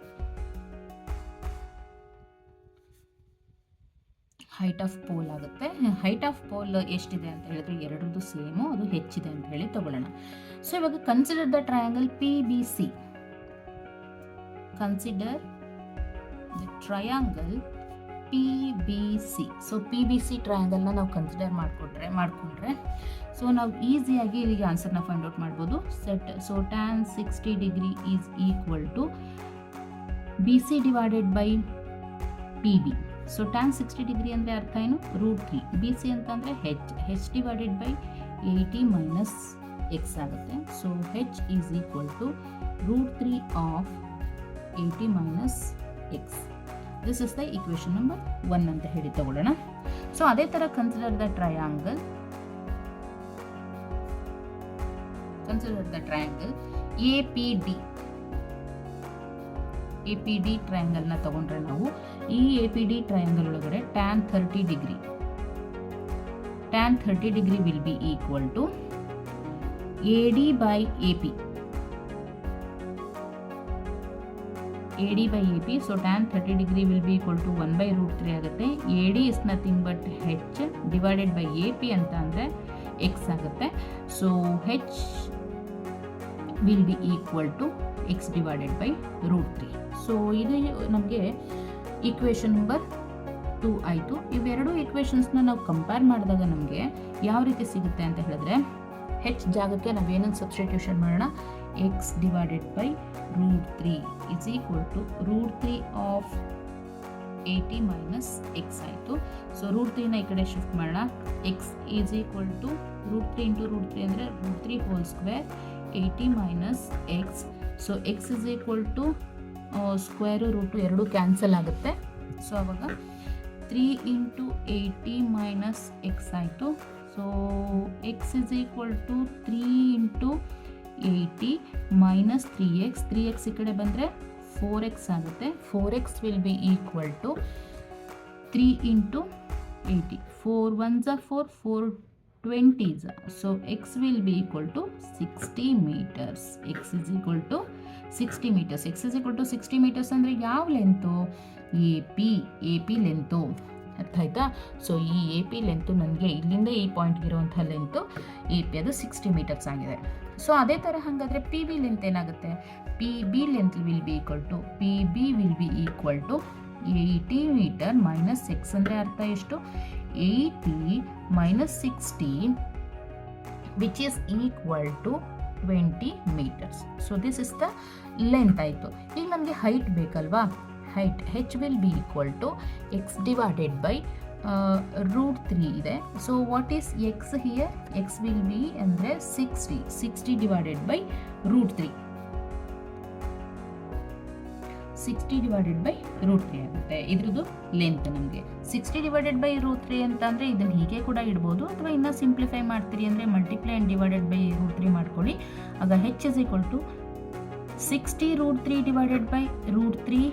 ಹೈಟ್ ಆಫ್ ಪೋಲ್ ಆಗುತ್ತೆ. ಹೈಟ್ ಆಫ್ ಪೋಲ್ ಎಷ್ಟಿದೆ ಅಂತ ಹೇಳಿದ್ರೆ ಎರಡರದ್ದು ಸೇಮು, ಅದು ಹೆಚ್ಚಿದೆ ಅಂತ ಹೇಳಿ ತಗೊಳ್ಳೋಣ. ಸೊ ಇವಾಗ consider the triangle P B C. Consider the triangle P B C. So P B C ಟ್ರಯಾಂಗಲ್ನ ನಾವು ಕನ್ಸಿಡರ್ ಮಾಡಿಕೊಂಡ್ರೆ ಸೊ ನಾವು ಈಸಿಯಾಗಿ ಇಲ್ಲಿಗೆ ಆನ್ಸರ್ನ ಫೈಂಡ್ ಔಟ್ ಮಾಡ್ಬೋದು. Set so tan 60 degree is equal to B C divided by P B. So tan 60 degree ಅಂದರೆ ಅರ್ಥ ಏನು? √3. ಬಿ ಸಿ ಅಂತಂದರೆ H divided by 80 minus X ಆಗುತ್ತೆ. So H is equal to √3 of 80 minus X. This is the equation number 1 ಅಂತ ಹೇಳಿ ತಗೊಳ್ಳೋಣ. ಸೊ ಅದೇ ಥರ consider the triangle A P D. A P D ಟ್ರಯಾಂಗಲ್ನ ತಗೊಂಡ್ರೆ ನಾವು ಈ ಎ ಪಿ ಡಿ ಟ್ರಯಾಂಗಲ್ ಒಳಗಡೆ tan 30 degree will be equal to A D by A P. So tan 30 degree will be equal to 1/√3 ಆಗುತ್ತೆ. A D is nothing but H divided by A P ಅಂತ ಅಂದರೆ ಎಕ್ಸ್ ಆಗುತ್ತೆ. So H will be equal to X divided by √3. So ಇದು ನಮಗೆ ಈಕ್ವೇಷನ್ ನಂಬರ್ 2 ಆಯಿತು. ಇವೆರಡು ಈಕ್ವೇಷನ್ಸ್ನ ನಾವು ಕಂಪೇರ್ ಮಾಡಿದಾಗ ನಮಗೆ ಯಾವ ರೀತಿ ಸಿಗುತ್ತೆ ಅಂತ ಹೇಳಿದ್ರೆ, ಹೆಚ್ ಜಾಗಕ್ಕೆ ನಾವೇನನ್ನು ಸಬ್ಸ್ಟಿಟ್ಯೂಷನ್ ಮಾಡೋಣ, x divided by √3 is equal to √3 of 80 minus x ಆಯಿತು. ಸೊ √3ನ ಈ ಕಡೆ ಶಿಫ್ಟ್ ಮಾಡೋಣ. X is equal to √3 into √3 ಅಂದರೆ √3 whole square 80 minus x. So X is equal to square root ಎರಡು ಕ್ಯಾನ್ಸಲ್ ಆಗುತ್ತೆ. ಸೊ ಅವಾಗ 3 ಇಂಟು 80 ಮೈನಸ್ ಎಕ್ಸ್ ಆಯಿತು. So X is equal to 3 into 80 minus 3x ಈ ಕಡೆ ಬಂದರೆ 4x ಆಗುತ್ತೆ. 4x will be equal to 3 into 80. 4 1s are 4, 4 20s. So x will be equal to 60 meters. X is equal to 60 meters. X is equal to 60 meters ಅಂದರೆ ಯಾವ ಲೆಂತು? A P length. ಅರ್ಥ ಆಯ್ತಾ? ಸೊ ಈ ಎ ಪಿ ಲೆಂತು ನನಗೆ ಇಲ್ಲಿಂದ ಈ ಪಾಯಿಂಟ್ಗೆ ಇರುವಂಥ ಲೆಂತು ಎ ಪಿ, ಅದು 60 ಮೀಟರ್ಸ್ ಆಗಿದೆ. ಸೊ ಅದೇ ಥರ ಹಾಗಾದರೆ ಪಿ ಬಿ ಲೆಂತ್ ಏನಾಗುತ್ತೆ? P B length will be equal to 80 meter minus x ಅಂದರೆ ಅರ್ಥ ಎಷ್ಟು? 80 ಮೈನಸ್ 60 which is equal to 20 meters. So this is the length ಆಯಿತು. ಈಗ ನನಗೆ ಹೈಟ್ ಬೇಕಲ್ವಾ? Height h will be equal to X divided by √3 ಇದೆ. So what is x here? X will be ಅಂದರೆ 60 ಡಿವೈಡೆಡ್ ಬೈ √3. 60 ಡಿವೈಡೆಡ್ ಬೈ √3 ಆಗುತ್ತೆ ಇದ್ರದ್ದು ಲೆಂತ್. ನಮಗೆ 60 ಡಿವೈಡೆಡ್ ಬೈ √3 ಅಂತ ಅಂದರೆ ಇದನ್ನು ಹೀಗೆ ಕೂಡ ಇಡ್ಬೋದು, ಅಥವಾ ಇನ್ನೂ ಸಿಂಪ್ಲಿಫೈ ಮಾಡ್ತೀರಿ ಅಂದರೆ ಮಲ್ಟಿಪ್ಲೈ ಆ್ಯಂಡ್ ಡಿವೈಡೆಡ್ ಬೈ √3 ಮಾಡ್ಕೊಳ್ಳಿ. ಆಗ H is equal to 60 √3 divided by √3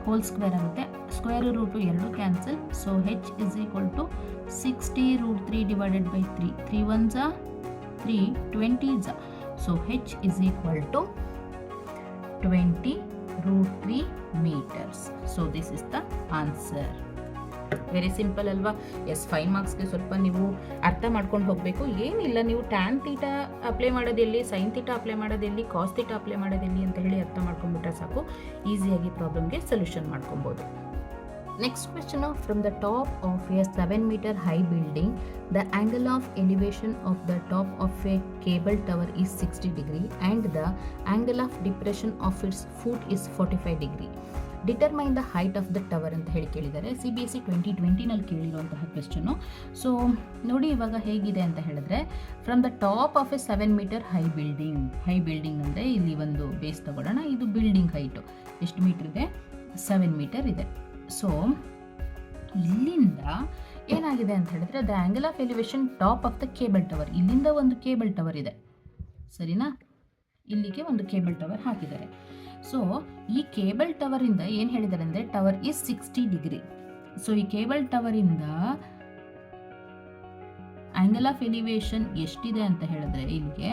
whole square ಆಗುತ್ತೆ. ಸ್ಕ್ವೇರ್ ರೂಟು ಎರಡು cancel. So H is equal to 60 √3 divided by 3. 3 1s are 3, 20s are. ಸೊ H is equal to 20 √3 meters. So this is the answer. Very simple ಅಲ್ವಾ? ಎಸ್, 5 ಮಾರ್ಕ್ಸ್ಗೆ ಸ್ವಲ್ಪ ನೀವು ಅರ್ಥ ಮಾಡ್ಕೊಂಡು ಹೋಗಬೇಕು. ಏನಿಲ್ಲ, ನೀವು ಟ್ಯಾನ್ ಥೀಟಾ ಅಪ್ಲೈ ಮಾಡೋದೆಲ್ಲಿ, sine theta apply ಮಾಡೋದೆಲ್ಲಿ, cos theta apply ಮಾಡೋದೆಲ್ಲಿ ಅಂತ ಹೇಳಿ ಅರ್ಥ ಮಾಡ್ಕೊಂಡ್ಬಿಟ್ರೆ ಸಾಕು, ಈಸಿಯಾಗಿ ಪ್ರಾಬ್ಲಮ್ಗೆ ಸೊಲ್ಯೂಷನ್ ಮಾಡ್ಕೊಬೋದು. Next question from the top of a 7-meter high building, the angle of elevation of the top of a cable tower is 60 degree and the angle of depression of its foot is 45 degree. Determine the height of the tower ಅಂತ ಹೇಳಿ ಕೇಳಿದ್ದಾರೆ. CBSE 2020ನಲ್ಲಿ ಕೇಳಿರುವಂತಹ question. ಸೊ ನೋಡಿ ಇವಾಗ ಹೇಗಿದೆ ಅಂತ ಹೇಳಿದ್ರೆ, from the top of A 7-meter high building ಅಂದರೆ ಇಲ್ಲಿ ಒಂದು ಬೇಸ್ ತಗೊಳ್ಳೋಣ. ಇದು ಬಿಲ್ಡಿಂಗ್ ಹೈಟು ಎಷ್ಟು ಮೀಟರ್ ಇದೆ? 7 ಮೀಟರ್ ಇದೆ. ಸೊ ಇಲ್ಲಿಂದ ಏನಾಗಿದೆ ಅಂತ ಹೇಳಿದ್ರೆ, the angle of elevation top of the cable tower, ಇಲ್ಲಿಂದ ಒಂದು ಕೇಬಲ್ ಟವರ್ ಇದೆ, ಸರಿನಾ? ಇಲ್ಲಿಗೆ ಒಂದು ಕೇಬಲ್ ಟವರ್ ಹಾಕಿದ್ದಾರೆ. ಸೊ ಈ ಕೇಬಲ್ ಟವರ್ ಇಂದ ಏನು ಹೇಳಿದ್ದಾರೆ ಅಂದರೆ, ಟವರ್ ಈಸ್ 60 ಡಿಗ್ರಿ. ಸೊ ಈ ಕೇಬಲ್ ಟವರ್ ಇಂದ ಆಂಗಲ್ ಆಫ್ ಎಲಿವೇಶನ್ ಎಷ್ಟಿದೆ ಅಂತ ಹೇಳಿದ್ರೆ, ಇಲ್ಲಿಗೆ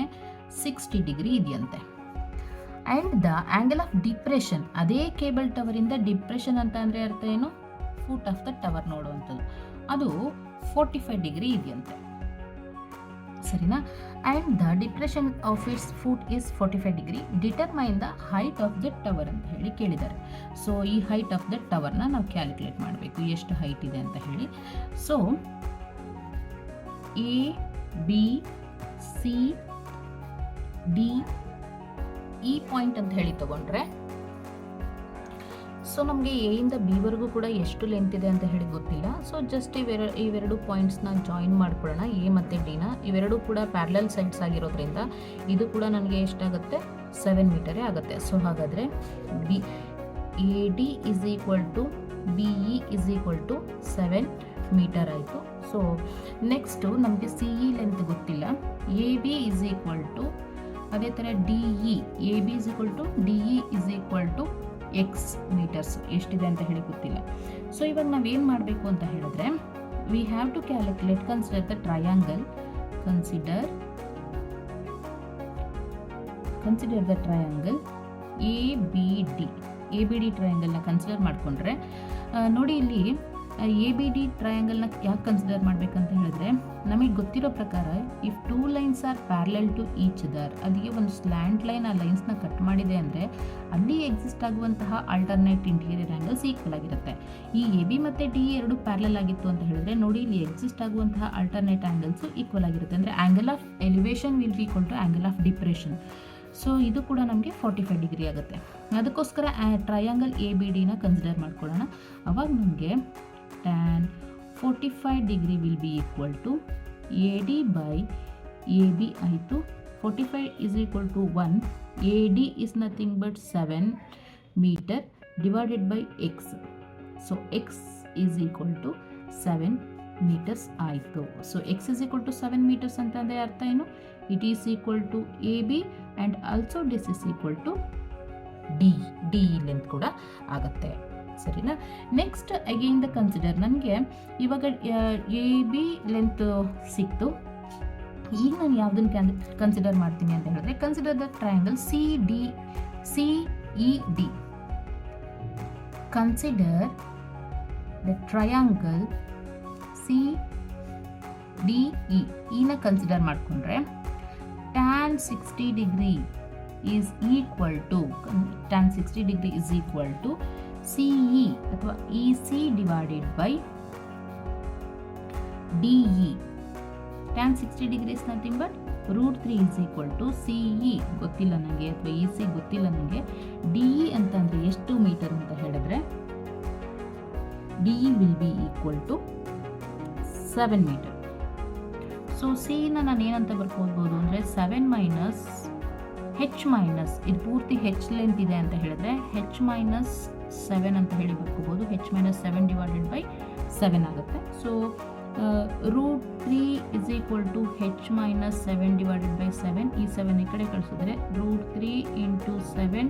60 ಡಿಗ್ರಿ ಇದೆಯಂತೆ. And the angle of depression, ಅದೇ ಕೇಬಲ್ ಟವರ್ ಇಂದ ಡಿಪ್ರೆಷನ್ ಅಂತ ಅಂದರೆ ಅರ್ಥ ಏನು? ಫುಟ್ ಆಫ್ ದ ಟವರ್ ನೋಡುವಂಥದ್ದು, ಅದು 45 ಡಿಗ್ರಿ ಇದೆಯಂತೆ, ಸರಿನಾ? And the depression of it's foot is 45 degree. Determine the height of the tower ಅಂತ ಹೇಳಿ ಕೇಳಿದ್ದಾರೆ. ಸೊ ಈ ಹೈಟ್ ಆಫ್ ದ ಟವರ್ನ ನಾವು ಕ್ಯಾಲ್ಕುಲೇಟ್ ಮಾಡಬೇಕು, ಎಷ್ಟು ಹೈಟ್ ಇದೆ ಅಂತ ಹೇಳಿ. So A B C D ಈ ಪಾಯಿಂಟ್ ಅಂತ ಹೇಳಿ ತಗೊಂಡ್ರೆ, ಸೊ ನಮಗೆ ಎ ಇಂದ ಬಿ ವರೆಗೂ ಕೂಡ ಎಷ್ಟು ಲೆಂತ್ ಇದೆ ಅಂತ ಹೇಳಿ ಗೊತ್ತಿಲ್ಲ. ಸೊ ಜಸ್ಟ್ ಇವೆರಡು ಪಾಯಿಂಟ್ಸ್ನ ಜಾಯಿನ್ ಮಾಡ್ಕೊಳ್ಳೋಣ, ಎ ಮತ್ತು ಡಿನ. ಇವೆರಡು ಕೂಡ ಪ್ಯಾರಲಲ್ ಸೈಡ್ಸ್ ಆಗಿರೋದ್ರಿಂದ ಇದು ಕೂಡ ನನಗೆ ಎಷ್ಟಾಗುತ್ತೆ? 7 ಮೀಟರೇ ಆಗುತ್ತೆ. ಸೊ ಹಾಗಾದರೆ B A D is equal to B E is equal to 7 meter ಆಯಿತು. ಸೊ ನೆಕ್ಸ್ಟು ನಮಗೆ ಸಿ ಇ ಲೆಂತ್ ಗೊತ್ತಿಲ್ಲ. A B is equal to, ಅದೇ ಥರ D E, A B is equal to D E is equal to x meters ಎಷ್ಟಿದೆ ಅಂತ ಹೇಳಿ ಗೊತ್ತಿಲ್ಲ. ಸೊ ಇವಾಗ ನಾವೇನು ಮಾಡಬೇಕು ಅಂತ ಹೇಳಿದ್ರೆ, we have to calculate, consider the triangle, consider the triangle A B D ಟ್ರಯಾಂಗಲ್ನ ಕನ್ಸಿಡರ್ ಮಾಡಿಕೊಂಡ್ರೆ, ನೋಡಿ ಇಲ್ಲಿ ಎ ಬಿ ಡಿ ಟ್ರಯಾಂಗಲ್ನ ಯಾಕೆ ಕನ್ಸಿಡರ್ ಮಾಡಬೇಕಂತ ಹೇಳಿದ್ರೆ, ನಮಗೆ ಗೊತ್ತಿರೋ ಪ್ರಕಾರ if 2 lines are parallel to each other, ಅಲ್ಲಿಗೆ ಒಂದು ಸ್ಲ್ಯಾಂಟ್ ಲೈನ್ ಆ ಲೈನ್ಸ್ನ ಕಟ್ ಮಾಡಿದೆ ಅಂದರೆ ಅಲ್ಲಿ ಎಕ್ಸಿಸ್ಟ್ ಆಗುವಂತಹ ಆಲ್ಟರ್ನೇಟ್ ಇಂಟೀರಿಯರ್ ಆ್ಯಂಗಲ್ಸ್ ಈಕ್ವಲ್ ಆಗಿರುತ್ತೆ. ಈ ಎ ಬಿ ಮತ್ತು ಡಿ ಎರಡು ಪ್ಯಾರಲಲ್ ಆಗಿತ್ತು ಅಂತ ಹೇಳಿದ್ರೆ, ನೋಡಿ ಇಲ್ಲಿ ಎಕ್ಸಿಸ್ಟ್ ಆಗುವಂತಹ ಆಲ್ಟರ್ನೇಟ್ ಆ್ಯಂಗಲ್ಸು ಈಕ್ವಲ್ ಆಗಿರುತ್ತೆ. ಅಂದರೆ angle of elevation will be equal to angle of depression. So ಇದು ಕೂಡ ನಮಗೆ 45 ಡಿಗ್ರಿ ಆಗುತ್ತೆ. ಅದಕ್ಕೋಸ್ಕರ ಟ್ರಯಾಂಗಲ್ ಎ ಬಿ ಡಿನ ಕನ್ಸಿಡರ್ ಮಾಡ್ಕೊಳ್ಳೋಣ. ಅವಾಗ ನಮಗೆ tan 45 degree will be equal to AD by AB ಆಯಿತು. 45 is equal to 1. AD is nothing but 7 meter divided by X. So X is equal to 7 meters ಆಯಿತು. So X is equal to 7 meters ಅಂತಂದರೆ ಅರ್ಥ ಏನು? It is equal to AB and also this is equal to D length ಕೂಡ ಆಗುತ್ತೆ, ಸರಿನಾ? ನೆಕ್ಸ್ಟ್ ಅಗೇನ್ ದ ಕನ್ಸಿಡರ್, ನನಗೆ ಇವಾಗ ಎ ಬಿ ಲೆಂತ್ ಸಿಕ್ತು. ಈಗ ನಾನು ಯಾವುದನ್ನು ಕನ್ಸಿಡರ್ ಮಾಡ್ತೀನಿ ಅಂತ ಹೇಳಿದ್ರೆ, consider the triangle C E D. Consider the triangle C D E. ನ ಕನ್ಸಿಡರ್ ಮಾಡಿಕೊಂಡ್ರೆ tan 60 degree is equal to CE ಅಥವಾ EC divided by DE. tan 60 degree is nothing but √3 is equal to CE ಗೊತ್ತಿಲ್ಲ ನನಗೆ ಅಥವಾ EC ಗೊತ್ತಿಲ್ಲ ನನಗೆ. DE ಅಂತಂದರೆ ಎಷ್ಟು ಮೀಟರ್ ಅಂತ ಹೇಳಿದ್ರೆ, DE will be equal to 7 metre. So ಸಿನ ನಾನು ಏನಂತ ಬರ್ಕೋಬೋದು ಅಂದರೆ 7 ಮೈನಸ್ ಹೆಚ್ ಮೈನಸ್, ಇದು ಪೂರ್ತಿ ಹೆಚ್ ಲೆಂತ್ ಇದೆ ಅಂತ ಹೇಳಿದ್ರೆ H-7 ಅಂತ ಹೇಳಿ ಬರ್ಕೋಬೋದು. H-7 ಡಿವೈಡೆಡ್ ಬೈ 7 ಆಗುತ್ತೆ. So √3 is equal to H-7 divided by 7. ಈ 7 ಈ ಕಡೆ ಕಳಿಸಿದ್ರೆ √3 into 7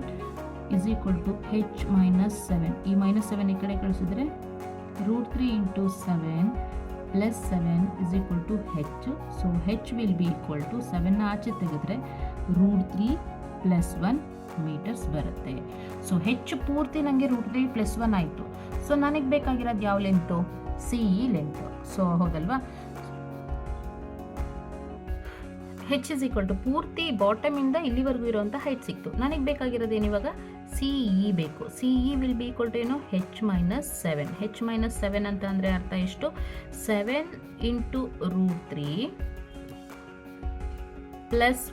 is equal to H-7. ಈ -7 ಈ ಕಡೆ ಕಳಿಸಿದ್ರೆ √3 into 7 plus 7 is equal to H. So H will be equal to 7ನ ಆಚೆ ತೆಗೆದ್ರೆ √3 ಪ್ಲಸ್ 1 ಮೀಟರ್ಸ್ ಬರುತ್ತೆ. ಸೊ ಹೆಚ್ಚು ಪೂರ್ತಿ ನನಗೆ √3 + 1 ಆಯಿತು. ಸೊ ನನಗೆ ಬೇಕಾಗಿರೋದು ಯಾವ ಲೆಂತು? CE length. ಸೊ ಹೌದಲ್ವಾ? H = ಪೂರ್ತಿ ಬಾಟಮಿಂದ ಇಲ್ಲಿವರೆಗೂ ಇರುವಂಥ ಹೈಟ್ ಸಿಕ್ತು. ನನಗೆ ಬೇಕಾಗಿರೋದು ಏನಿವಾಗ? CE ಬೇಕು. CE will be equal to ಏನು? H - 7. H - 7 ಅಂತ ಅಂದರೆ ಅರ್ಥ ಎಷ್ಟು? 7 × √3 +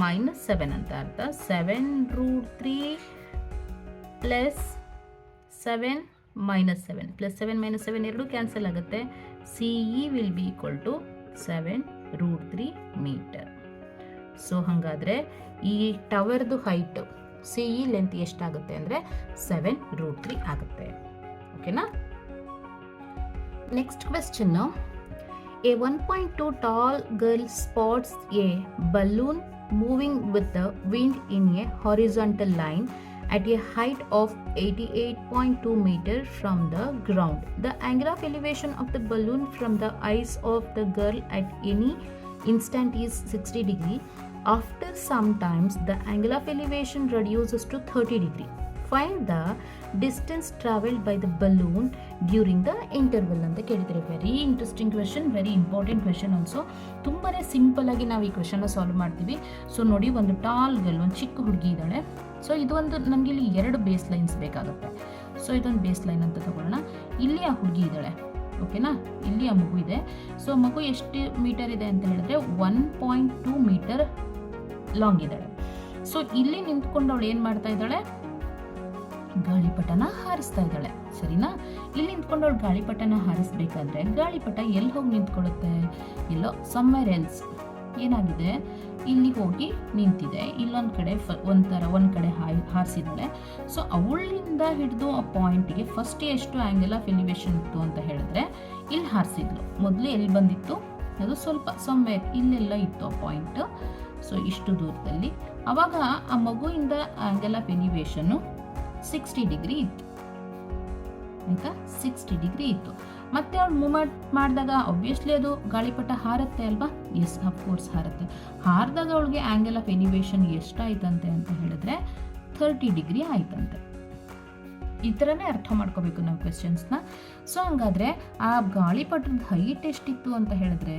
1 - 7 ಅಂತ ಅರ್ಥ. 7 √3 + 7 - 7 + 7 - 7 ಎರಡು ಕ್ಯಾನ್ಸಲ್ ಆಗುತ್ತೆ. CE will be equal to 7 √3 meter. So ಹಾಗಾದರೆ ಈ ಟವರ್ದು ಹೈಟ್ CE ಲೆಂತ್ ಎಷ್ಟಾಗುತ್ತೆ ಅಂದರೆ 7 √3 ಆಗುತ್ತೆ. ಓಕೆನಾ? Next question, a 1.2 tall girl spots a balloon moving with the wind in a horizontal line at a height of 88.2 meters from the ground. The angle of elevation of the balloon from the eyes of the girl at any instant is 60 degree. After some times, the angle of elevation reduces to 30 degree. Find the distance traveled by the balloon during the interval ಅಂತ ಕೇಳಿದರೆ. Very interesting question, very important question also. ತುಂಬಾ ಸಿಂಪಲ್ ಆಗಿ ನಾವು ಈ ಕ್ವೆಶನ್ನ ಸಾಲ್ವ್ ಮಾಡ್ತೀವಿ. ಸೊ ನೋಡಿ, ಒಂದು ಟಾಲ್ ಗರ್ಲ್, ಒಂದು ಚಿಕ್ಕ ಹುಡುಗಿ ಇದ್ದಾಳೆ. ಸೊ ಇದು ಒಂದು ನಮಗೆ ಇಲ್ಲಿ 2 ಬೇಸ್ ಲೈನ್ಸ್ ಬೇಕಾಗುತ್ತೆ. ಸೊ ಇದೊಂದು ಬೇಸ್ ಲೈನ್ ಅಂತ ತಗೊಳ್ಳೋಣ. ಇಲ್ಲಿ ಆ ಹುಡುಗಿ ಇದ್ದಾಳೆ. ಓಕೆನಾ? ಇಲ್ಲಿ ಆ ಮಗು ಇದೆ. ಸೊ ಮಗು ಎಷ್ಟು ಮೀಟರ್ ಇದೆ ಅಂತ ಹೇಳಿದ್ರೆ 1.2 ಮೀಟರ್ ಲಾಂಗ್ ಇದ್ದಾಳೆ. ಸೊ ಇಲ್ಲಿ ನಿಂತ್ಕೊಂಡು ಅವಳು ಏನು ಮಾಡ್ತಾ ಇದ್ದಾಳೆ? ಗಾಳಿಪಟನ ಹಾರಿಸ್ತಾ ಇದ್ದಾಳೆ. ಸರಿನಾ? ಇಲ್ಲಿ ನಿಂತ್ಕೊಂಡು ಅವಳು ಗಾಳಿಪಟನ ಹಾರಿಸ್ಬೇಕಾದ್ರೆ ಗಾಳಿಪಟ ಎಲ್ಲಿ ಹೋಗಿ ನಿಂತ್ಕೊಳ್ಳುತ್ತೆ? ಎಲ್ಲೋ ಸಮ್ವೇರ್ ಎಲ್ಸ್. ಏನಾಗಿದೆ? ಇಲ್ಲಿ ಹೋಗಿ ನಿಂತಿದೆ. ಇಲ್ಲೊಂದು ಕಡೆ ಒಂದು ಕಡೆ ಹಾರಿಸಿದ್ದಾಳೆ. ಸೊ ಅವಳಿಂದ ಹಿಡಿದು ಆ ಪಾಯಿಂಟಿಗೆ ಫಸ್ಟ್ ಎಷ್ಟು ಆ್ಯಂಗಲ್ ಆಫ್ ಎಲಿವೇಶನ್ ಇತ್ತು ಅಂತ ಹೇಳಿದ್ರೆ ಇಲ್ಲಿ ಹಾರಿಸಿದ್ಲು. ಮೊದಲು ಎಲ್ಲಿ ಬಂದಿತ್ತು? ಅದು ಸ್ವಲ್ಪ ಸಮ್ವೇರ್ ಇಲ್ಲೆಲ್ಲ ಇತ್ತು ಆ ಪಾಯಿಂಟ್. ಸೊ ಇಷ್ಟು ದೂರದಲ್ಲಿ. ಆವಾಗ ಆ ಮಗುವಿಂದ ಆ್ಯಂಗಲ್ ಆಫ್ ಎಲಿವೇಶನ್ನು 60 ಡಿಗ್ರಿ ಇತ್ತು. ಆಯಿತಾ? 60 ಡಿಗ್ರಿ ಇತ್ತು. ಮತ್ತೆ ಅವಳು ಮೂವ್ಮೆಂಟ್ ಮಾಡಿದಾಗ ಆಬ್ವಿಯಸ್ಲಿ ಅದು ಗಾಳಿಪಟ ಹಾರುತ್ತೆ ಅಲ್ವಾ? S, of course ಹಾರುತ್ತೆ. ಹಾರಿದಾಗ ಅವಳಿಗೆ ಆ್ಯಂಗಲ್ ಆಫ್ ಎಲಿವೇಶನ್ ಎಷ್ಟಾಯ್ತಂತೆ ಅಂತ ಹೇಳಿದ್ರೆ 30 ಡಿಗ್ರಿ ಆಯ್ತಂತೆ. ಈ ಥರನೇ ಅರ್ಥ ಮಾಡ್ಕೋಬೇಕು ನಾವು ಕ್ವೆಶನ್ಸ್ನ. ಸೊ ಹಂಗಾದರೆ ಆ ಗಾಳಿಪಟದ ಹೈಟ್ ಎಷ್ಟಿತ್ತು ಅಂತ ಹೇಳಿದ್ರೆ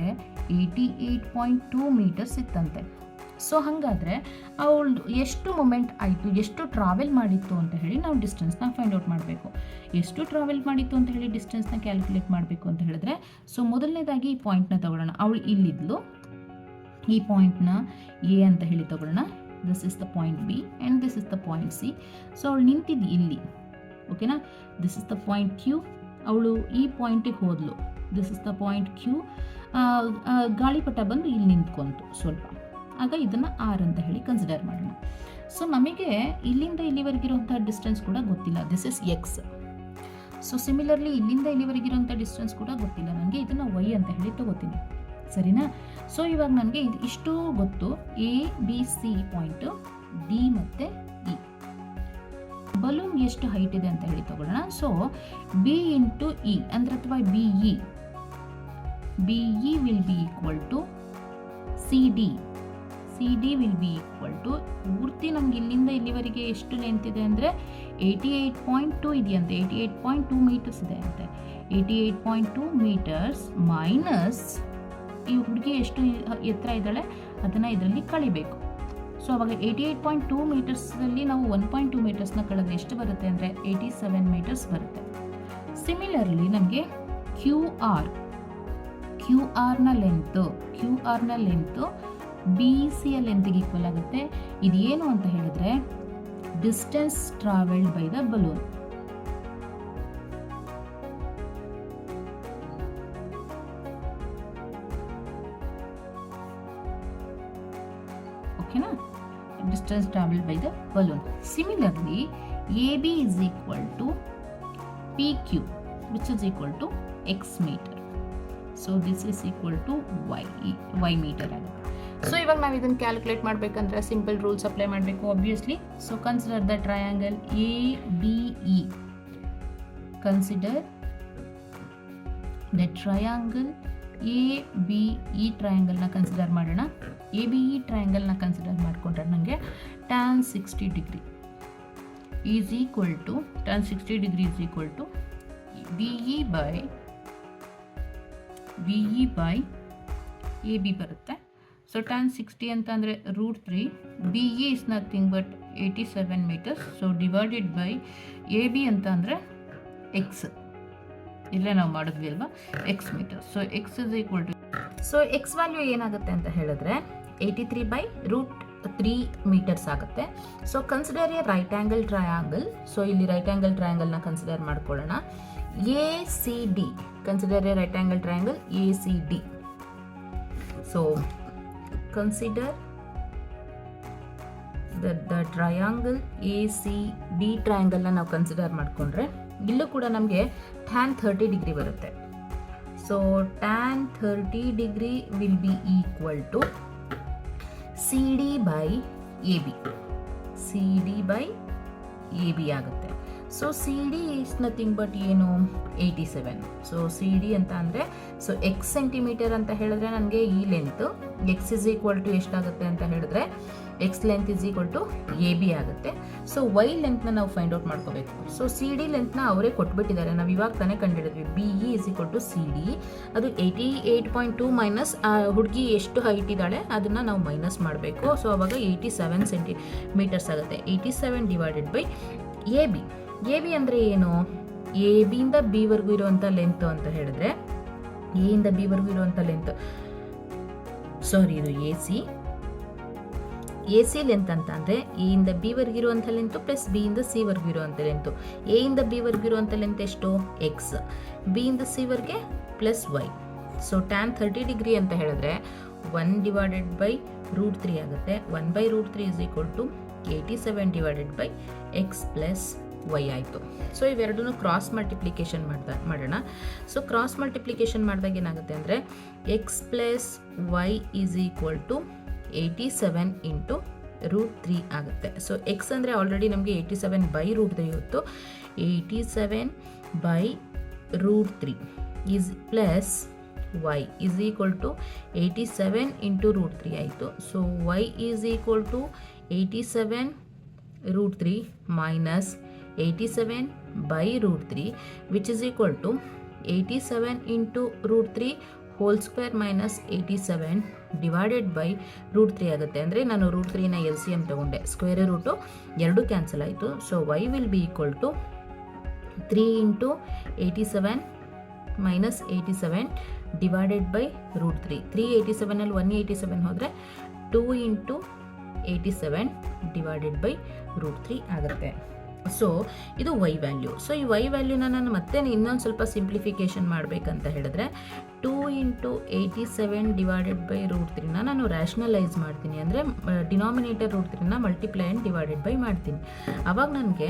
88.2 ಮೀಟರ್ಸ್ ಇತ್ತಂತೆ. ಸೊ ಹಾಗಾದರೆ ಅವಳು ಎಷ್ಟು ಮೂಮೆಂಟ್ ಆಯಿತು, ಎಷ್ಟು ಟ್ರಾವೆಲ್ ಮಾಡಿತ್ತು ಅಂತ ಹೇಳಿ ನಾವು ಡಿಸ್ಟೆನ್ಸ್ನ ಫೈಂಡ್ ಔಟ್ ಮಾಡಬೇಕು. ಎಷ್ಟು ಟ್ರಾವೆಲ್ ಮಾಡಿತ್ತು ಅಂತ ಹೇಳಿ ಡಿಸ್ಟೆನ್ಸ್ನ ಕ್ಯಾಲ್ಕುಲೇಟ್ ಮಾಡಬೇಕು ಅಂತ ಹೇಳಿದ್ರೆ, ಸೊ ಮೊದಲನೇದಾಗಿ ಈ ಪಾಯಿಂಟ್ನ ತಗೊಳ್ಳೋಣ. ಅವಳು ಇಲ್ಲಿದ್ಲು. ಈ ಪಾಯಿಂಟ್ನ ಎ ಅಂತ ಹೇಳಿ ತಗೊಳ್ಳೋಣ. This is the point B and this is the point C. So ಅವಳು ನಿಂತಿದ್ದು ಇಲ್ಲಿ. ಓಕೆನಾ? This is the point Q. ಅವಳು ಈ ಪಾಯಿಂಟಿಗೆ ಹೋದ್ಲು. This is the point Q. ಗಾಳಿಪಟ ಬಂದು ಇಲ್ಲಿ ನಿಂತ್ಕೊಂತು ಸ್ವಲ್ಪ. ಆಗ ಇದನ್ನು ಆರ್ ಅಂತ ಹೇಳಿ ಕನ್ಸಿಡರ್ ಮಾಡೋಣ. ಸೊ ನಮಗೆ ಇಲ್ಲಿಂದ ಇಲ್ಲಿವರೆಗಿರುವಂಥ ಡಿಸ್ಟೆನ್ಸ್ ಕೂಡ ಗೊತ್ತಿಲ್ಲ. This is X. So similarly ಇಲ್ಲಿಂದ ಇಲ್ಲಿವರೆಗಿರುವಂಥ ಡಿಸ್ಟೆನ್ಸ್ ಕೂಡ ಗೊತ್ತಿಲ್ಲ ನನಗೆ. ಇದನ್ನು ವೈ ಅಂತ ಹೇಳಿ ತಗೋತೀನಿ. ಸರಿನಾ? ಸೊ ಇವಾಗ ನನಗೆ ಇಷ್ಟು ಗೊತ್ತು. A B C point, D ಮತ್ತು ಇ. ಬಲೂನ್ ಎಷ್ಟು ಹೈಟ್ ಇದೆ ಅಂತ ಹೇಳಿ ತಗೊಳ್ಳೋಣ. ಸೊ ಬಿ ಇಂಟು ಇ ಅಂದರೆ, ಅಥವಾ B E will be equal to C D. C D will be equal to, ಪೂರ್ತಿ ನಮ್ಗೆ ಇಲ್ಲಿಂದ ಇಲ್ಲಿವರೆಗೆ ಎಷ್ಟು ಲೆಂತ್ ಇದೆ ಅಂದರೆ 88.2 ಇದೆಯಂತೆ. 88.2 ಮೀಟರ್ಸ್ ಇದೆ ಅಂತೆ. 88.2 ಮೀಟರ್ಸ್ ಮೈನಸ್ ಈ ಹುಡುಗಿ ಎಷ್ಟು ಎತ್ತರ ಇದ್ದಾಳೆ ಅದನ್ನು ಇದರಲ್ಲಿ ಕಳಿಬೇಕು. ಸೊ ಅವಾಗ 88.2 ಮೀಟರ್ಸಲ್ಲಿ ನಾವು 1.2 ಮೀಟರ್ಸ್ನ ಕಳೆದ್ರೆ ಎಷ್ಟು ಬರುತ್ತೆ ಅಂದರೆ 87 ಮೀಟರ್ಸ್ ಬರುತ್ತೆ. ಸಿಮಿಲರ್ಲಿ ನಮಗೆ ಕ್ಯೂ ಆರ್ನ ಲೆಂತು ಬಿ ಸಿ ಯ ಲೆಂತ್ಗೆ ಈಕ್ವಲ್ ಆಗುತ್ತೆ. ಇದೇನು ಅಂತ ಹೇಳಿದ್ರೆ distance travelled by the balloon. ಓಕೆನಾ? Distance travelled by the balloon. Similarly AB is equal to PQ, which is equal to X meter. So this is equal to Y meter ಆಗುತ್ತೆ. ಸೊ ಇವಾಗ ನಾವು ಇದನ್ನು ಕ್ಯಾಲ್ಕುಲೇಟ್ ಮಾಡಬೇಕಂದ್ರೆ ಸಿಂಪಲ್ ರೂಲ್ಸ್ ಅಪ್ಲೈ ಮಾಡಬೇಕು obviously. So consider the triangle ABE. Consider the triangle A B E ಟ್ರಯಾಂಗಲ್ನ ಕನ್ಸಿಡರ್ ಮಾಡೋಣ. ಎ ಬಿ ಇ ಟ್ರಯಾಂಗಲ್ನ ಕನ್ಸಿಡರ್ ಮಾಡಿಕೊಂಡ್ರೆ ನನಗೆ tan 60 degree is equal to tan 60 degree is equal to V by A B ಬರುತ್ತೆ. ಸೊ tan 60 ಅಂತ ಅಂದರೆ √3, B E is nothing but 87 metres. So divided by A B ಅಂತ ಅಂದರೆ ಎಕ್ಸ್, ಇಲ್ಲೇ ನಾವು ಮಾಡಿದ್ವಿ ಅಲ್ವಾ, X metre. So X is equal to, so X value ಏನಾಗುತ್ತೆ ಅಂತ ಹೇಳಿದ್ರೆ 83/√3 ಮೀಟರ್ಸ್ ಆಗುತ್ತೆ. So consider a right angle triangle. So ಇಲ್ಲಿ ರೈಟ್ ಆ್ಯಂಗಲ್ ಟ್ರಯಾಂಗಲ್ನ ಕನ್ಸಿಡರ್ ಮಾಡ್ಕೊಳ್ಳೋಣ. A C D, consider a right angle triangle A C D. So consider the triangle A C D ಟ್ರಯಾಂಗಲ್ನ ನಾವು ಕನ್ಸಿಡರ್ ಮಾಡಿಕೊಂಡ್ರೆ ಇಲ್ಲೂ ಕೂಡ ನಮಗೆ tan 30 ಡಿಗ್ರಿ ಬರುತ್ತೆ. So tan 30 degree will be equal to C D by A B. C D by A B ಆಗುತ್ತೆ. So C D is nothing but ಏನು 87. ಸೊ ಸಿ ಡಿ ಅಂತ ಅಂದರೆ, ಸೊ ಎಕ್ಸ್ ಸೆಂಟಿಮೀಟರ್ ಅಂತ ಹೇಳಿದ್ರೆ ನನಗೆ ಈ length X is equal to ಎಷ್ಟಾಗುತ್ತೆ ಅಂತ ಹೇಳಿದ್ರೆ X length is equal to A B ಆಗುತ್ತೆ. ಸೊ ವೈ ಲೆಂತ್ನ ನಾವು ಫೈಂಡ್ ಔಟ್ ಮಾಡ್ಕೋಬೇಕು. ಸೊ ಸಿ ಡಿ ಲೆಂತ್ನ ಅವರೇ ಕೊಟ್ಬಿಟ್ಟಿದ್ದಾರೆ, ನಾವು ಇವಾಗ ತಾನೇ ಕಂಡುಹಿಡಿದ್ವಿ. B E is equal to C D, ಅದು 88.2 ಮೈನಸ್ ಹುಡುಗಿ ಎಷ್ಟು ಹೈಟ್ ಇದ್ದಾಳೆ ಅದನ್ನು ನಾವು ಮೈನಸ್ ಮಾಡಬೇಕು. ಸೊ ಅವಾಗ 87 ಸೆಂಟಿಮೀಟರ್ಸ್ ಆಗುತ್ತೆ. 87 divided by A B. A B ಅಂದರೆ ಏನು? ಎ ಬಿಯಿಂದ ಬಿ ವರ್ಗೂ ಇರುವಂಥ ಲೆಂತ್ ಅಂತ ಹೇಳಿದ್ರೆ, ಎ ಇಂದ ಬಿ ವರ್ಗೂ ಇರುವಂಥ ಲೆಂತ್, ಸಾರಿ ಇದು ಎ ಸಿ ಲೆಂತ್ ಅಂತ ಅಂದರೆ ಎ ಇಂದ ಬಿ ವರ್ಗೂ ಇರುವಂಥ ಲೆಂತು ಪ್ಲಸ್ ಬಿ ಇಂದ ಸಿ ವರ್ಗೂ ಇರುವಂಥ ಲೆಂತು. ಎ ಇಂದ ಬಿ ವರ್ಗೂ ಇರುವಂಥ ಲೆಂತ್ ಎಷ್ಟು? ಎಕ್ಸ್. ಬಿ ಇಂದ ಸಿ ವರ್ಗೆ plus y. So tan 30 degree ಅಂತ ಹೇಳಿದ್ರೆ 1 ಡಿವೈಡೆಡ್ ಬೈ √3 ಆಗುತ್ತೆ. 1/√3 is equal to 87 divided by x plus y ಆಯಿತು. ಸೊ ಇವೆರಡೂ ಕ್ರಾಸ್ ಮಲ್ಟಿಪ್ಲಿಕೇಶನ್ ಮಾಡೋಣ. ಸೊ ಕ್ರಾಸ್ ಮಲ್ಟಿಪ್ಲಿಕೇಶನ್ ಮಾಡಿದಾಗ ಏನಾಗುತ್ತೆ ಅಂದರೆ x plus y is equal to 87 into √3 ಆಗುತ್ತೆ. ಸೊ ಎಕ್ಸ್ ಅಂದರೆ ಆಲ್ರೆಡಿ ನಮಗೆ 87/√3 ಇತ್ತು. 87/√3 is plus y is equal to 87 into √3 ಆಯಿತು. So y is equal to 87√3 minus 87/√3 which is equal to 87 into √3 whole square minus 87 divided by √3 ಆಗುತ್ತೆ. ಅಂದರೆ ನಾನು √3ನ ಎಲ್ ಸಿ ಎಮ್ ತೊಗೊಂಡೆ, ಸ್ಕ್ವೇರ್ ರೂಟು 2 ಕ್ಯಾನ್ಸಲ್ ಆಯಿತು. So y will be equal to 3 into 87 minus 87 divided by √3. 387ಅಲ್ಲಿ 187 ಹೋದರೆ 2 ಇಂಟು 87 ಡಿವೈಡೆಡ್ ಬೈ √3 ಆಗುತ್ತೆ. ಸೊ ಇದು ವೈ ವ್ಯಾಲ್ಯೂ. ಸೊ ಈ ವೈ ವ್ಯಾಲ್ಯೂನ ನಾನು ಮತ್ತೆ ಇನ್ನೊಂದು ಸ್ವಲ್ಪ ಸಿಂಪ್ಲಿಫಿಕೇಶನ್ ಮಾಡಬೇಕಂತ ಹೇಳಿದ್ರೆ 2 ಇಂಟು 87 ಡಿವೈಡೆಡ್ ಬೈ √3ನ ನಾನು ರ್ಯಾಷನಲೈಸ್ ಮಾಡ್ತೀನಿ. ಅಂದರೆ ಡಿನಾಮಿನೇಟರ್ √3ನ ಮಲ್ಟಿಪ್ಲೈ ಆ್ಯಂಡ್ ಡಿವೈಡೆಡ್ ಬೈ ಮಾಡ್ತೀನಿ. ಆವಾಗ ನನಗೆ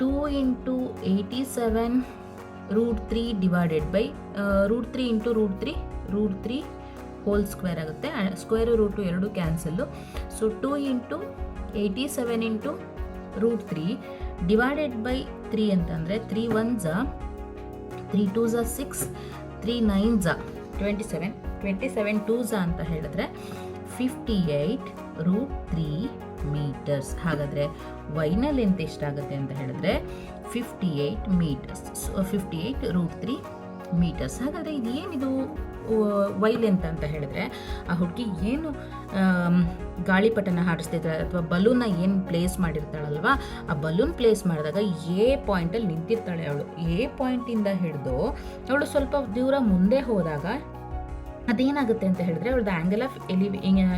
2 into 87 √3 divided by √3 into √3 whole square ಆಗುತ್ತೆ. Square root 2 cancel. So 2 into 87 into √3 divided by 3 ಅಂತಂದರೆ 3 1s 3 2s 6 3 9s 27 27 2s ಅಂತ ಹೇಳಿದ್ರೆ 58√3 ಮೀಟರ್ಸ್. ಹಾಗಾದರೆ ವೈನ ಲೆಂತ್ ಎಷ್ಟಾಗುತ್ತೆ ಅಂತ ಹೇಳಿದ್ರೆ 58 ಮೀಟರ್ಸ್. 58√3 ಮೀಟರ್ಸ್. ಹಾಗಾದರೆ ಇದು ಏನಿದು ವೈ ಲೆಂತ್ ಅಂತ ಹೇಳಿದ್ರೆ ಆ ಹುಡುಗಿ ಏನು ಗಾಳಿಪಟನ ಹಾರಿಸ್ತಿದ್ದಾಳೆ ಅಥವಾ ಬಲೂನ್ನ ಏನು ಪ್ಲೇಸ್ ಮಾಡಿರ್ತಾಳಲ್ವ, ಆ ಬಲೂನ್ ಪ್ಲೇಸ್ ಮಾಡಿದಾಗ ಎ ಪಾಯಿಂಟಲ್ಲಿ ನಿಂತಿರ್ತಾಳೆ ಅವಳು. ಎ ಪಾಯಿಂಟಿಂದ ಹಿಡಿದು ಅವಳು ಸ್ವಲ್ಪ ದೂರ ಮುಂದೆ ಹೋದಾಗ ಅದೇನಾಗುತ್ತೆ ಅಂತ ಹೇಳಿದ್ರೆ ಅವಳದ್ದು ಆ್ಯಂಗಲ್ ಆಫ್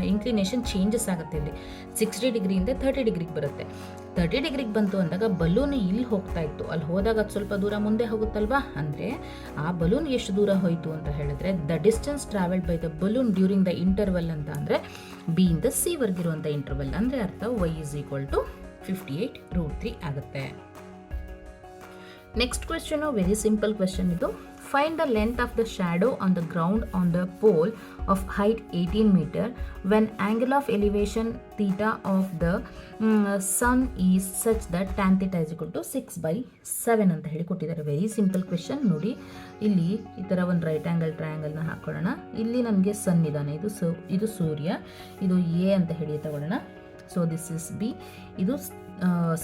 ಇನ್ಕ್ಲಿನೇಷನ್ ಚೇಂಜಸ್ ಆಗುತ್ತೆ. ಇಲ್ಲಿ 60 ಡಿಗ್ರಿಯಿಂದ 30 ಡಿಗ್ರಿಗೆ ಬರುತ್ತೆ. 30 ಡಿಗ್ರಿಗೆ ಬಂತು ಅಂದಾಗ ಬಲೂನ್ ಇಲ್ಲಿ ಹೋಗ್ತಾ ಇತ್ತು, ಅಲ್ಲಿ ಹೋದಾಗ ಅದು ಸ್ವಲ್ಪ ದೂರ ಮುಂದೆ ಹೋಗುತ್ತಲ್ವಾ. ಅಂದರೆ ಆ ಬಲೂನ್ ಎಷ್ಟು ದೂರ ಹೋಯಿತು ಅಂತ ಹೇಳಿದ್ರೆ the distance travelled by the balloon during the interval ಅಂತ ಅಂದರೆ ಬಿ ಇಂದ ಸಿ ವರ್ಗಿರುವಂಥ ಇಂಟರ್ವಲ್. ಅಂದರೆ ಅರ್ಥ ವೈ ಇಸ್ ಈಕ್ವಲ್ ಟು 58√3 ಆಗುತ್ತೆ. ನೆಕ್ಸ್ಟ್ ಕ್ವೆಶ್ಚನು ವೆರಿ ಸಿಂಪಲ್ ಕ್ವೆಶ್ಚನ್ ಇದು. Find the length of the shadow on the ground on the pole of height 18 meter when angle of elevation theta of the sun is such that tan theta is equal to 6/7 ಅಂತ ಹೇಳಿ ಕೊಟ್ಟಿದ್ದಾರೆ. Very simple question. ನೋಡಿ ಇಲ್ಲಿ ಈ ಥರ ಒಂದು ರೈಟ್ ಆ್ಯಂಗಲ್ ಟ್ರಯಾಂಗಲ್ನ ಹಾಕೊಳ್ಳೋಣ. ಇಲ್ಲಿ ನನಗೆ ಸನ್ ಇದ್ದಾನೆ, ಇದು ಸೂರ್ಯ, ಇದು ಎ ಅಂತ ಹೇಳಿ ತಗೊಳ್ಳೋಣ. ಸೊ ದಿಸ್ ಇಸ್ ಬಿ, ಇದು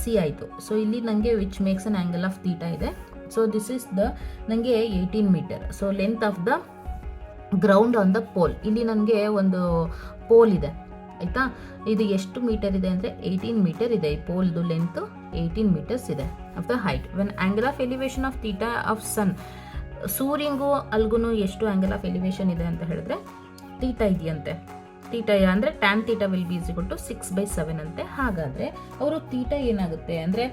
ಸಿ ಆಯಿತು. ಸೊ ಇಲ್ಲಿ ನನಗೆ which makes an angle of theta ಇದೆ. ಸೊ ದಿಸ್ ಇಸ್ ದ ನನಗೆ 18 meter. So length of the ground on the pole, ಇಲ್ಲಿ ನನಗೆ ಒಂದು ಪೋಲ್ ಇದೆ ಆಯಿತಾ. ಇದು ಎಷ್ಟು ಮೀಟರ್ ಇದೆ ಅಂದರೆ 18 ಮೀಟರ್ ಇದೆ. ಈ ಪೋಲ್ದು ಲೆಂತ್ 18 ಮೀಟರ್ಸ್ ಇದೆ of the height. When angle of elevation of theta of sun, ಸೂರ್ಯಂಗೂ ಅಲ್ಗೂ ಎಷ್ಟು ಆ್ಯಂಗಲ್ ಆಫ್ ಎಲಿವೇಶನ್ ಇದೆ ಅಂತ ಹೇಳಿದ್ರೆ ಥೀಟಾ ಇದೆಯಂತೆ. ಥೀಟಾ ಅಂದರೆ tan theta will be equal to 6/7 ಅಂತೆ. ಹಾಗಾದರೆ ಅವರು ಥೀಟಾ ಏನಾಗುತ್ತೆ ಅಂದರೆ,